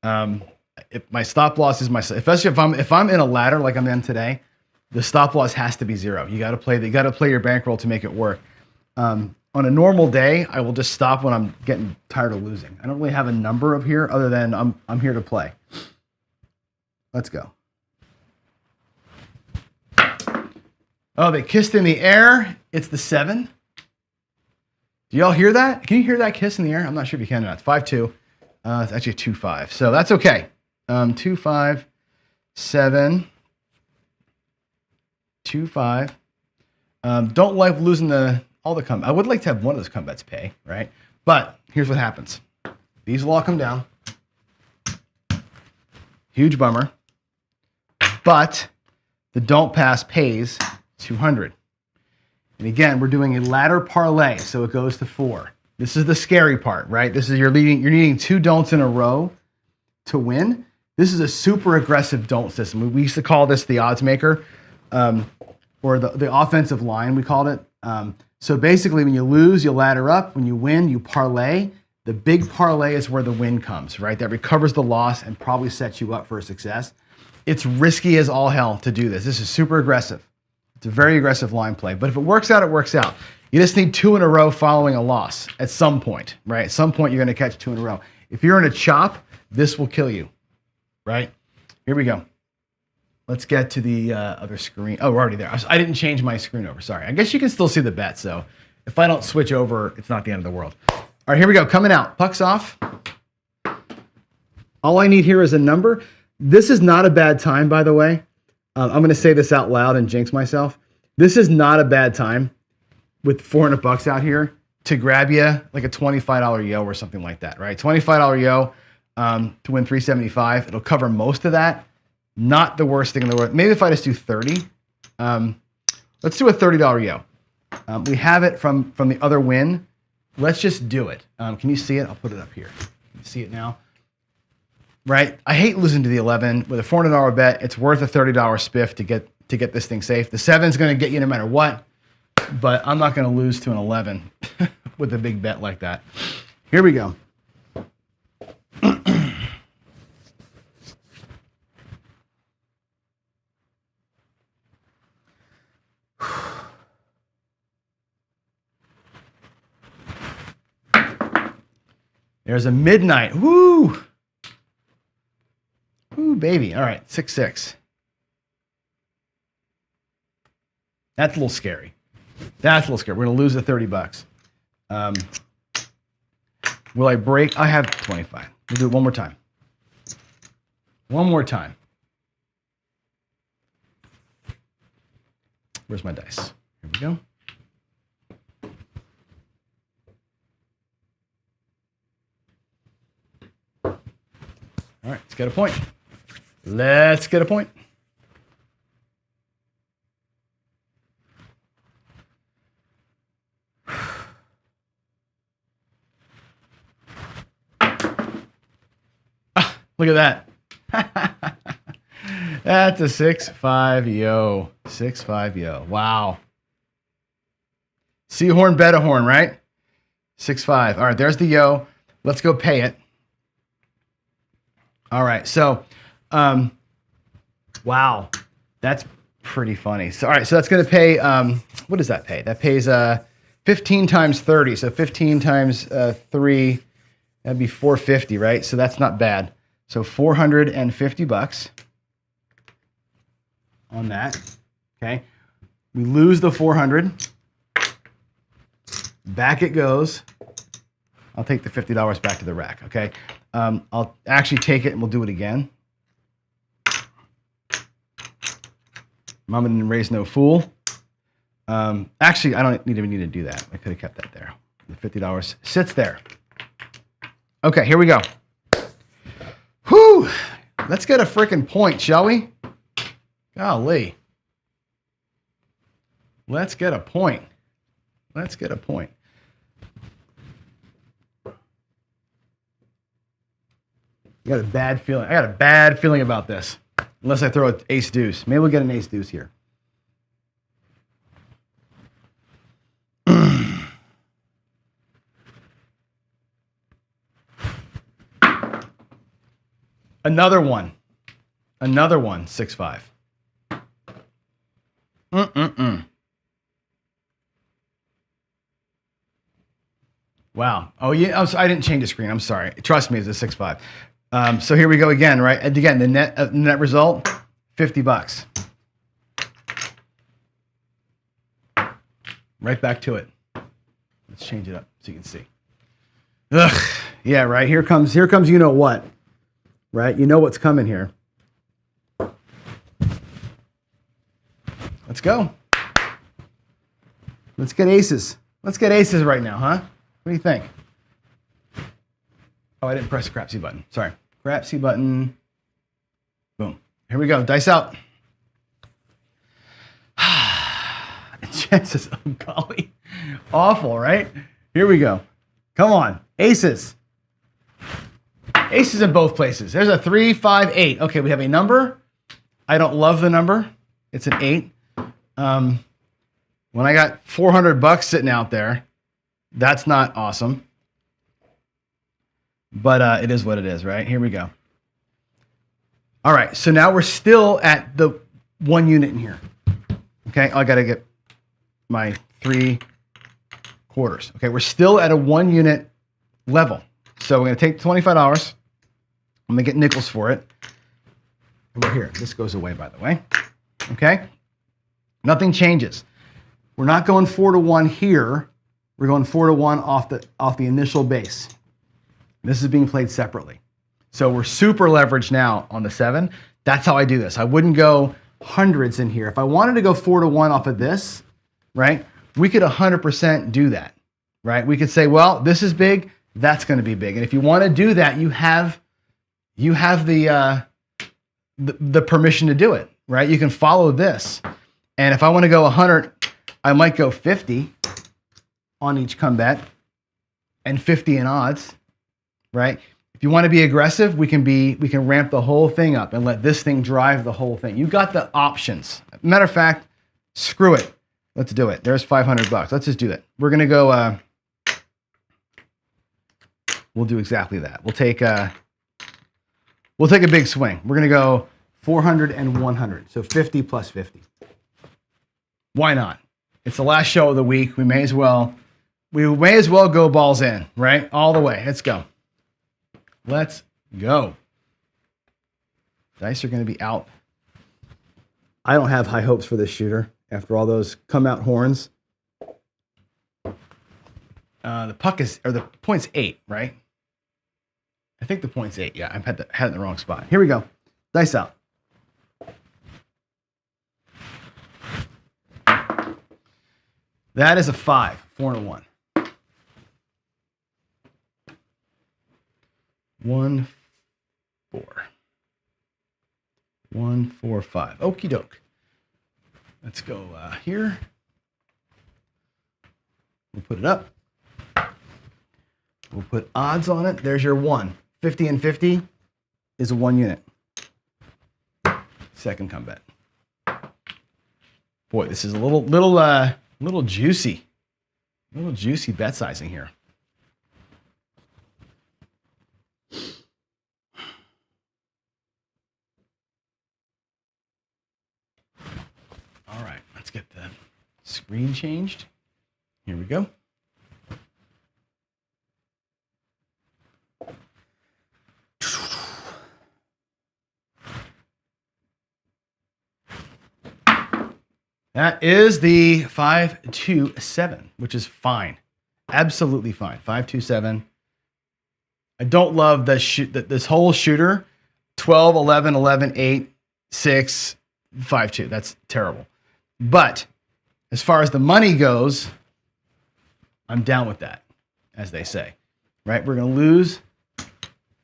If my stop loss is especially if I'm in a ladder like I'm in today, the stop loss has to be 0. You got to play your bankroll to make it work. On a normal day, I will just stop when I'm getting tired of losing. I don't really have a number of here other than I'm here to play. Let's go. Oh, they kissed in the air. It's the 7. Do y'all hear that? Can you hear that kiss in the air? I'm not sure if you can or not. It's 5-2. It's actually 2-5. So that's okay. 2-5, 7, 2-5. Don't like losing all the come. I would like to have one of those come bets pay, right? But here's what happens. These will all come down. Huge bummer. But the don't pass pays 200. And again, we're doing a ladder parlay, so it goes to 4. This is the scary part, right? This is you're needing 2 don'ts in a row to win. This is a super aggressive don't system. We used to call this the odds maker, or the offensive line, we called it. So basically, when you lose, you ladder up. When you win, you parlay. The big parlay is where the win comes, right? That recovers the loss and probably sets you up for a success. It's risky as all hell to do this. This is super aggressive. It's a very aggressive line play. But if it works out, it works out. You just need 2 in a row following a loss at some point, right? At some point, you're going to catch 2 in a row. If you're in a chop, this will kill you, right? Here we go. Let's get to the other screen. Oh, we're already there. I didn't change my screen over. Sorry. I guess you can still see the bet. So if I don't switch over, it's not the end of the world. All right, here we go. Coming out. Puck's off. All I need here is a number. This is not a bad time, by the way. I'm going to say this out loud and jinx myself. This is not a bad time with $400 out here to grab you like a $25 yo or something like that, right? $25 yo to win $375. It'll cover most of that. Not the worst thing in the world. Maybe if I just do 30. Let's do a $30 yo. We have it from the other win. Let's just do it. Can you see it? I'll put it up here. Can you see it now? Right? I hate losing to the 11. With a $400 bet, it's worth a $30 spiff to get this thing safe. The 7's going to get you no matter what, but I'm not going to lose to an 11 with a big bet like that. Here we go. There's a midnight. Woo! Ooh, baby. All right, 6-6. That's a little scary. That's a little scary. We're going to lose the $30. Will I break? I have 25. We'll do it one more time. One more time. Where's my dice? Here we go. All right, let's get a point. Let's get a point. Look at that. That's a 6-5 yo. 6-5 yo. Wow. See a horn, bet a horn, right? 6-5. All right, there's the yo. Let's go pay it. All right, so, wow, that's pretty funny. So, all right, so that's going to pay, what does that pay? That pays 15 times 30, so 15 times 3, that'd be 450, right? So that's not bad. So $450 on that, okay? We lose the 400. Back it goes. I'll take the $50 back to the rack, okay? I'll actually take it and we'll do it again. Mama didn't raise no fool. Actually, I don't even need to do that. I could have kept that there. The $50 sits there. Okay, here we go. Whew! Let's get a freaking point, shall we? Golly. Let's get a point. Let's get a point. I got a bad feeling. I got a bad feeling about this. Unless I throw an ace deuce. Maybe we'll get an ace deuce here. Another one. Another one, 6-5. Wow. Oh, yeah. I didn't change the screen. I'm sorry. Trust me, it's a 6-5. So here we go again, right? And again, the net result, $50. Right back to it. Let's change it up so you can see. Ugh. Yeah, right. Here comes you know what. Right? You know what's coming here. Let's go. Let's get aces. Let's get aces right now, huh? What do you think? Oh, I didn't press the crap C button. Sorry. Crap C button. Boom. Here we go. Dice out. Chances, oh golly. Awful, right? Here we go. Come on. Aces. Aces in both places. There's a 3, 5, 8. Okay, we have a number. I don't love the number. It's an 8. When I got $400 sitting out there, that's not awesome. But it is what it is, right? Here we go. All right, so now we're still at the 1 unit in here. Okay, I got to get my 3/4. Okay, we're still at a 1 unit level. So we're going to take $25. I'm going to get nickels for it. And we're here. This goes away, by the way. Okay? Nothing changes. We're not going 4-1 here. We're going 4-1 off the initial base. This is being played separately. So we're super leveraged now on the 7. That's how I do this. I wouldn't go hundreds in here. If I wanted to go 4-1 off of this, right, we could 100% do that, right? We could say, well, this is big, that's going to be big. And if you want to do that, you have the permission to do it, right? You can follow this. And if I want to go 100, I might go 50 on each come bet and 50 in odds, right? If you want to be aggressive, we can ramp the whole thing up and let this thing drive the whole thing. You got the options. Matter of fact, screw it. Let's do it. There's $500. Let's just do it. We're going to go, we'll do exactly that. We'll take a big swing. We're going to go 400 and 100. So 50 plus 50. Why not? It's the last show of the week. We may as well go balls in, right? All the way. Let's go. Let's go. Dice are going to be out. I don't have high hopes for this shooter after all those come out horns. The point's 8, right? I think the point's 8. Yeah, I had it in the wrong spot. Here we go. Dice out. That is a 5. 4-1. 1, 4. 1, 4, 5. Okie doke. Let's go here. We'll put it up. We'll put odds on it. There's your 1. 50 and 50 is a 1 unit. Second come bet. Boy, this is a little juicy. A little juicy bet sizing here. All right, let's get the screen changed. Here we go. That is the 5-2-7, which is fine. Absolutely fine. 5-2-7. I don't love this whole shooter. 12, 11, 11, 8, 6, 5-2. That's terrible. But as far as the money goes, I'm down with that, as they say. Right? We're going to lose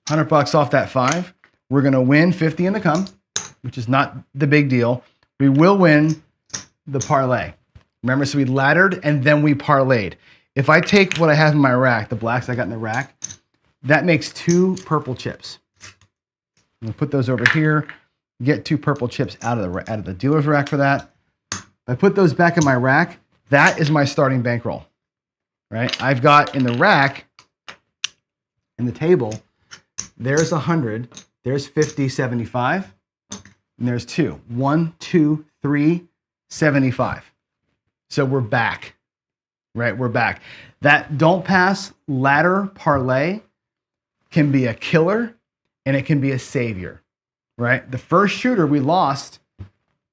$100 off that 5. We're going to win 50 in the come, which is not the big deal. We will win the parlay. Remember, so we laddered and then we parlayed. If I take what I have in my rack, the blacks I got in the rack, that makes 2 purple chips. We'll put those over here. Get 2 purple chips out of the dealer's rack for that. I put those back in my rack. That is my starting bankroll, right? I've got in the rack, in the table, there's 100, there's 50, 75, and there's 2. 1, 2, 3, 75. So we're back, right? We're back. That don't pass ladder parlay can be a killer and it can be a savior, right? The first shooter we lost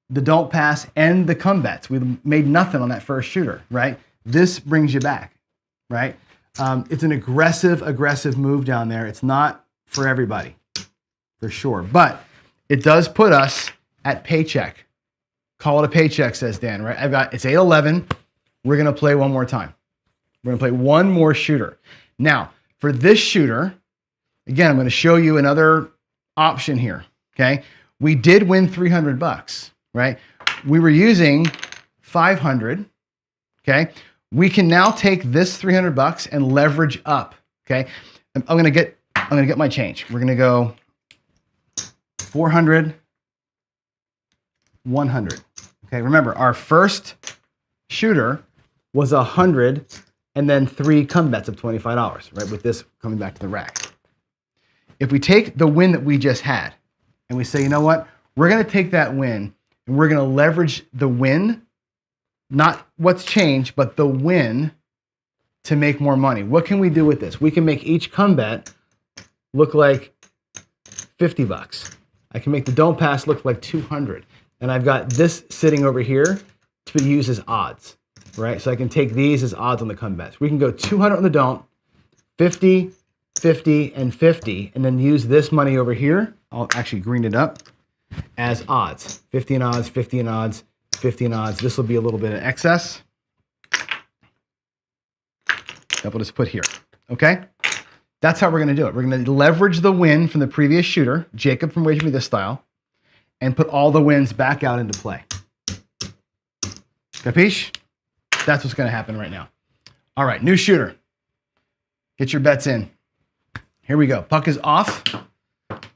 the don't pass and the come bets. We made nothing on that first shooter, right? This brings you back, right? It's an aggressive move down there. It's not for everybody, for sure. But it does put us at paycheck. Call it a paycheck, says Dan, right? It's 8-11. We're going to play one more time. We're going to play one more shooter. Now, for this shooter, again, I'm going to show you another option here, okay? We did win $300, right? We were using 500, okay? We can now take this $300 and leverage up, okay? I'm going to get my change. We're going to go 400, 100. Okay, remember our first shooter was 100 and then 3 come bets of $25, right? With this coming back to the rack. If we take the win that we just had and we say, you know what? We're going to take that win and we're going to leverage the win, not what's changed, but the win to make more money. What can we do with this? We can make each come bet look like $50. I can make the don't pass look like 200. And I've got this sitting over here to be used as odds, right? So I can take these as odds on the come bets. We can go 200 on the don't, 50, 50, and 50, and then use this money over here. I'll actually green it up as odds. 50 and odds, 50 and odds, 50 and odds. This will be a little bit of excess. That we'll just put here, okay? That's how we're gonna do it. We're gonna leverage the win from the previous shooter, Jacob from Wager Me This Style, and put all the wins back out into play. Capiche? That's what's gonna happen right now. All right, new shooter. Get your bets in. Here we go. Puck is off.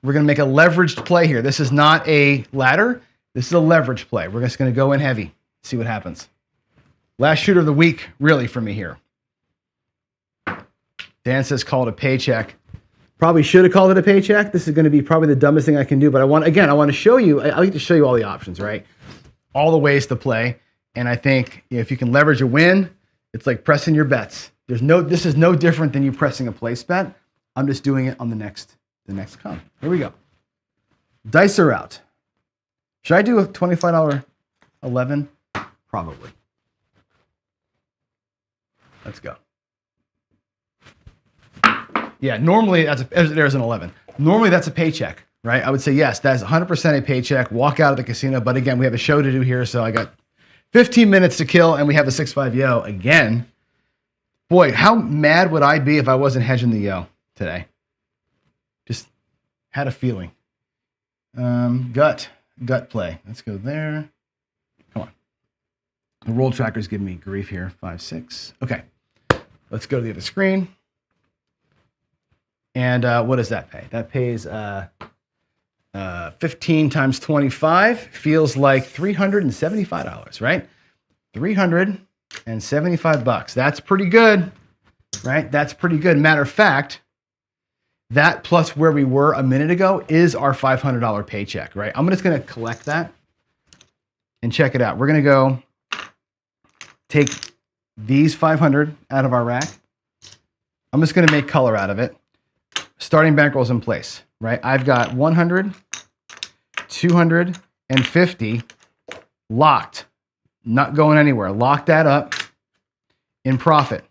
We're gonna make a leveraged play here. This is not a ladder. This is a leverage play. We're just gonna go in heavy, see what happens. Last shooter of the week, really, for me here. Dan says call it a paycheck. Probably should have called it a paycheck. This is going to be probably the dumbest thing I can do, but I want to show you, I like to show you all the options, right? All the ways to play. And I think if you can leverage a win, it's like pressing your bets. This is no different than you pressing a place bet. I'm just doing it on the next come. Here we go. Dice are out. Should I do a $25 11? Probably. Let's go. Yeah, normally there's an 11. Normally that's a paycheck, right? I would say yes, that is 100% a paycheck. Walk out of the casino, but again, we have a show to do here, so I got 15 minutes to kill, and we have a 6-5 yo again. Boy, how mad would I be if I wasn't hedging the yo today? Just had a feeling. Gut play. Let's go there. Come on. The roll tracker's giving me grief here. 5, 6. Okay, let's go to the other screen. And what does that pay? That pays 15 times 25. Feels like $375, right? $375. That's pretty good, right? That's pretty good. Matter of fact, that plus where we were a minute ago is our $500 paycheck, right? I'm just going to collect that and check it out. We're going to go take these 500 out of our rack. I'm just going to make color out of it. Starting bankrolls in place, right? I've got 100, 250 locked, not going anywhere. Lock that up in profit.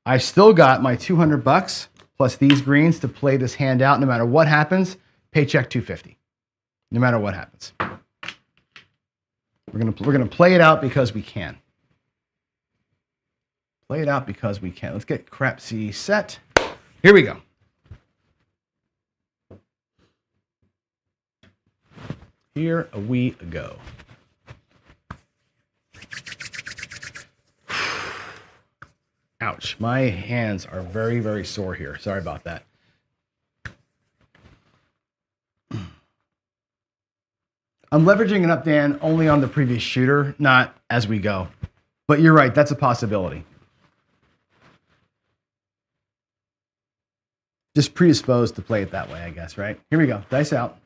I still got my $200 plus these greens to play this hand out. No matter what happens, paycheck 250. No matter what happens, we're gonna play it out because we can. Play it out because we can. Let's get crap C set. Here we go. Here we go. Ouch. My hands are very, very sore here. Sorry about that. I'm leveraging it up, Dan, only on the previous shooter, not as we go. But you're right, that's a possibility. Just predisposed to play it that way, I guess, right? Here we go, dice out.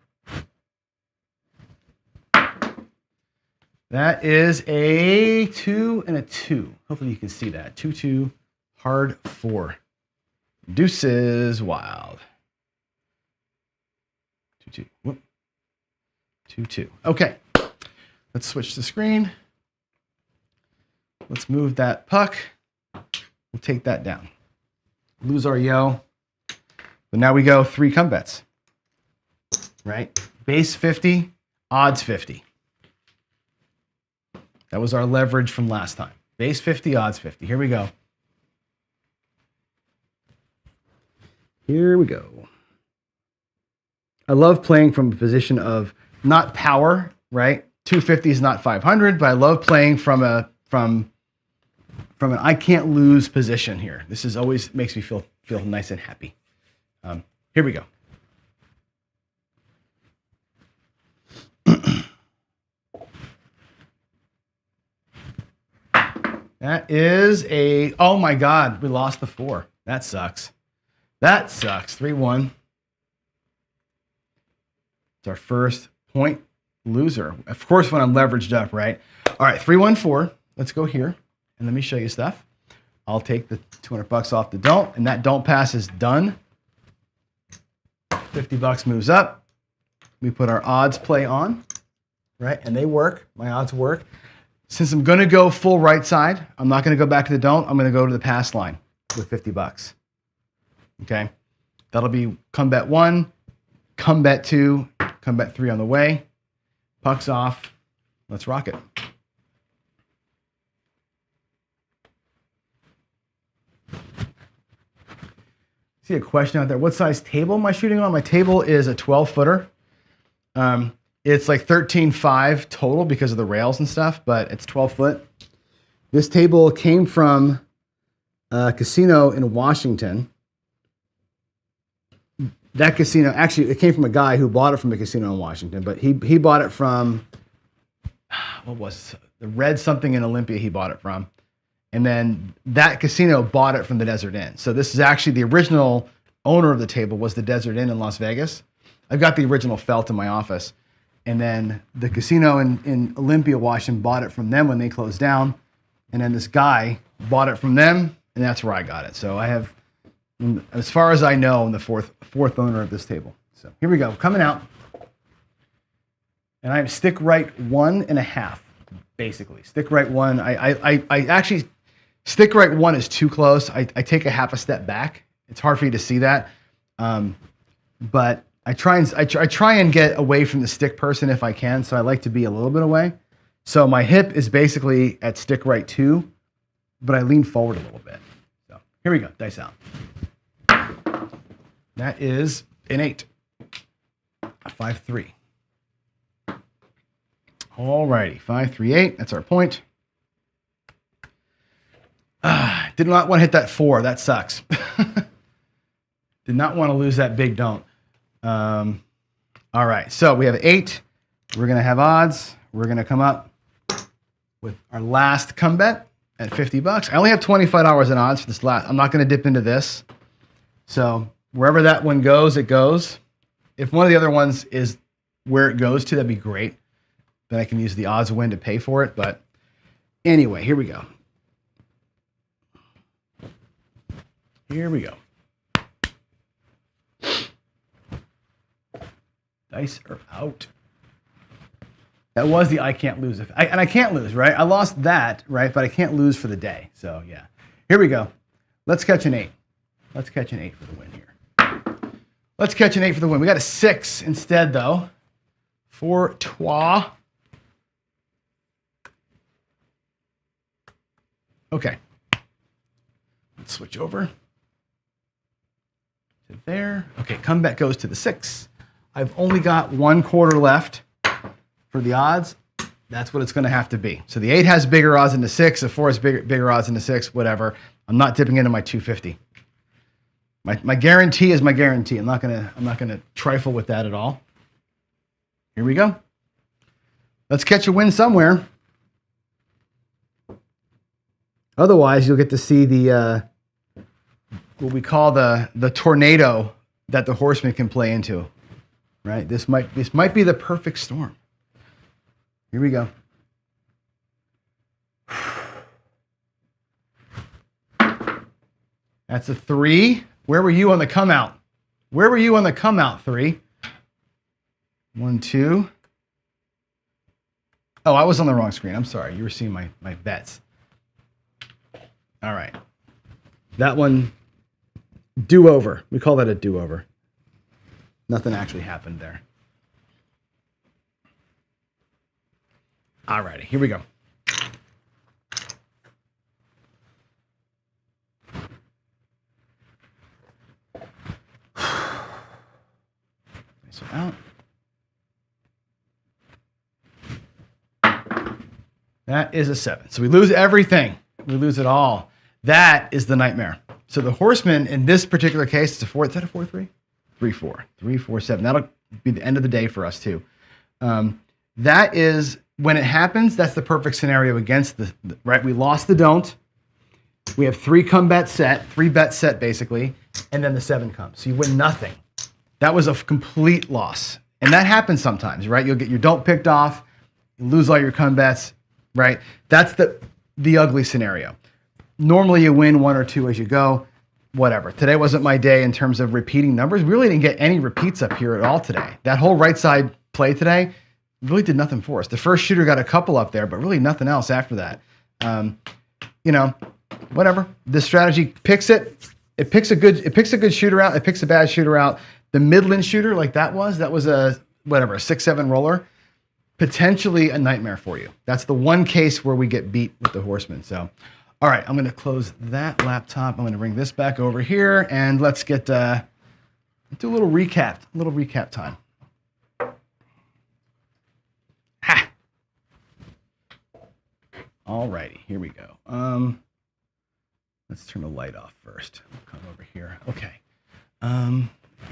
That is a 2 and a 2. Hopefully you can see that. 2, 2, hard 4. Deuces wild. 2, 2. Whoop. 2, 2. Okay. Let's switch the screen. Let's move that puck. We'll take that down. Lose our yo. But now we go 3 come bets. Right? Base 50, odds 50. That was our leverage from last time. Base 50, odds 50. Here we go. Here we go. I love playing from a position of not power, right? 250 is not 500, but I love playing from an I can't lose position here. This is always makes me feel nice and happy. Here we go. That is a, oh my God, we lost the 4. That sucks. That sucks. 3-1. It's our first point loser. Of course, when I'm leveraged up, right? All right, 3-1-4. Let's go here and let me show you stuff. I'll take the $200 off the don't, and that don't pass is done. $50 moves up. We put our odds play on, right? And they work. My odds work. Since I'm going to go full right side, I'm not going to go back to the don't. I'm going to go to the pass line with $50. Okay? That'll be come bet 1, come bet 2, come bet 3 on the way. Puck's off. Let's rock it. See a question out there. What size table am I shooting on? My table is a 12-footer. It's like 13.5 total because of the rails and stuff, but it's 12 foot. This table came from a casino in Washington. That casino, actually, it came from a guy who bought it from a casino in Washington, but he bought it from, what was it? The Red something in Olympia he bought it from. And then that casino bought it from the Desert Inn. So this is actually the original owner of the table was the Desert Inn in Las Vegas. I've got the original felt in my office. And then the casino in Olympia, Washington bought it from them when they closed down. And then this guy bought it from them, and that's where I got it. So I have, as far as I know, I'm the fourth owner of this table. So here we go, coming out. And I have stick right 1.5, basically. Stick right 1. I actually, stick right 1 is too close. I take a half a step back. It's hard for you to see that. But I try and get away from the stick person if I can, so I like to be a little bit away. So my hip is basically at stick right 2, but I lean forward a little bit. So here we go, dice out. That is an 8, a 5-3. All righty, 5-3-8, that's our point. Did not want to hit that 4, that sucks. Did not want to lose that big don't. All right, so we have 8. We're going to have odds. We're going to come up with our last come bet at $50. I only have $25 in odds for this last. I'm not going to dip into this. So wherever that one goes, it goes. If one of the other ones is where it goes to, that'd be great. Then I can use the odds win to pay for it. But anyway, here we go. Here we go. Dice are out. That was the I can't lose. And I can't lose, right? I lost that, right? But I can't lose for the day. So, yeah. Here we go. Let's catch an 8. Let's catch an 8 for the win here. Let's catch an 8 for the win. We got a 6 instead, though. For toi. Okay. Let's switch over to there. Okay, comeback goes to the 6. I've only got 1 quarter left for the odds. That's what it's going to have to be. So the 8 has bigger odds than the 6. The 4 has bigger odds than the 6. Whatever. I'm not dipping into my 250. My guarantee is my guarantee. I'm not gonna trifle with that at all. Here we go. Let's catch a win somewhere. Otherwise, you'll get to see the what we call the tornado that the Horseman can play into. Right? This might be the perfect storm. Here we go. That's a 3. Where were you on the come out? Where were you on the come out, 3? 1, 2. Oh, I was on the wrong screen. I'm sorry. You were seeing my bets. All right. That one, do-over. We call that a do-over. Nothing actually happened there. All righty. Here we go. So out. That is a 7. So we lose everything. We lose it all. That is the nightmare. So the Horseman in this particular case, it's a 4. Is that a 4-3? 3-4. 3-4-7. That'll be the end of the day for us too. That is when it happens. That's the perfect scenario against the right. We lost the don't. We have 3 bets set basically, and then the 7 comes. So you win nothing. That was a complete loss, and that happens sometimes, right? You'll get your don't picked off, you lose all your bets, right? That's the ugly scenario. Normally you win 1 or 2 as you go, whatever. Today wasn't my day in terms of repeating numbers. We really didn't get any repeats up here at all today. That whole right side play today really did nothing for us. The first shooter got a couple up there, but really nothing else after that. Whatever. The strategy picks it. It picks a good shooter out. It picks a bad shooter out. The Midland shooter, like that was a 6-7 roller, potentially a nightmare for you. That's the one case where we get beat with the Horseman. So, all right, I'm going to close that laptop. I'm going to bring this back over here, and let's get do a little recap time. Ha! All righty, here we go. Let's turn the light off first. I'll come over here. Okay.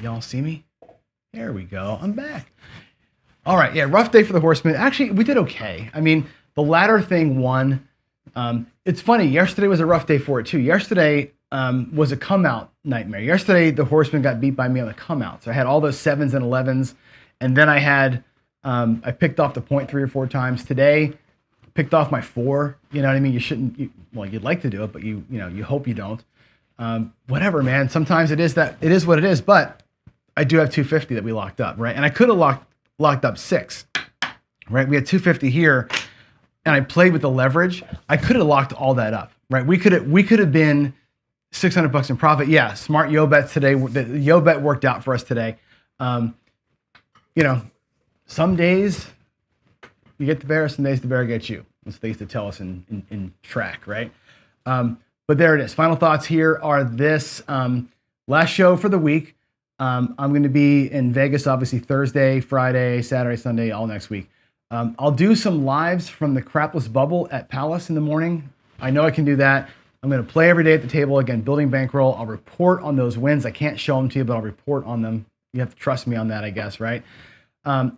Y'all see me? There we go. I'm back. All right. Yeah, rough day for the Horseman. Actually, we did okay. I mean, the ladder thing won. It's funny. Yesterday was a rough day for it too. Yesterday was a come out nightmare. Yesterday, the Horseman got beat by me on the come out. So I had all those 7s and 11s, and then I had I picked off the point 3 or 4 times. Today, picked off my 4. You know what I mean? You shouldn't. You'd like to do it, but you hope you don't. Whatever, man. Sometimes it is what it is, but I do have 250 that we locked up, right? And I could have locked up 6, right? We had 250 here, and I played with the leverage. I could have locked all that up, right? We could have been $600 in profit. Yeah, smart yo bets today. The yo bet worked out for us today. Some days you get the bear, some days the bear gets you. That's what they used to tell us in track, right? But there it is. Final thoughts here are this last show for the week. I'm going to be in Vegas, obviously Thursday, Friday, Saturday, Sunday, all next week. I'll do some lives from the crapless bubble at Palace in the morning. I know I can do that. I'm going to play every day at the table. Again, building bankroll. I'll report on those wins. I can't show them to you, but I'll report on them. You have to trust me on that, I guess, right?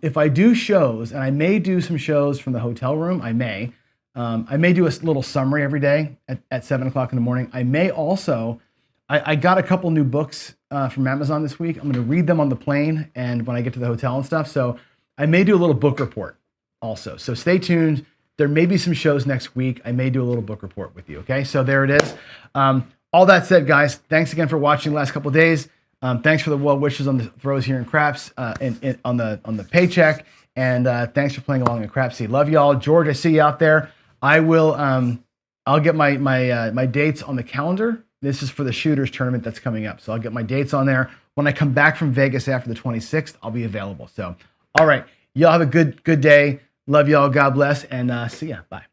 If I do shows, and I may do some shows from the hotel room, I may do a little summary every day at 7 o'clock in the morning. I may also, I got a couple new books from Amazon this week. I'm going to read them on the plane and when I get to the hotel and stuff. So I may do a little book report also. So stay tuned. There may be some shows next week. I may do a little book report with you. Okay. So there it is. All that said, guys, thanks again for watching the last couple of days. Thanks for the well wishes on the throws here in craps on the paycheck. And thanks for playing along in Crap Seed. Love y'all. George, I see you out there. I will. I'll get my dates on the calendar. This is for the shooters tournament that's coming up. So I'll get my dates on there. When I come back from Vegas after the 26th, I'll be available. So, all right. Y'all have a good day. Love y'all. God bless. And see ya. Bye.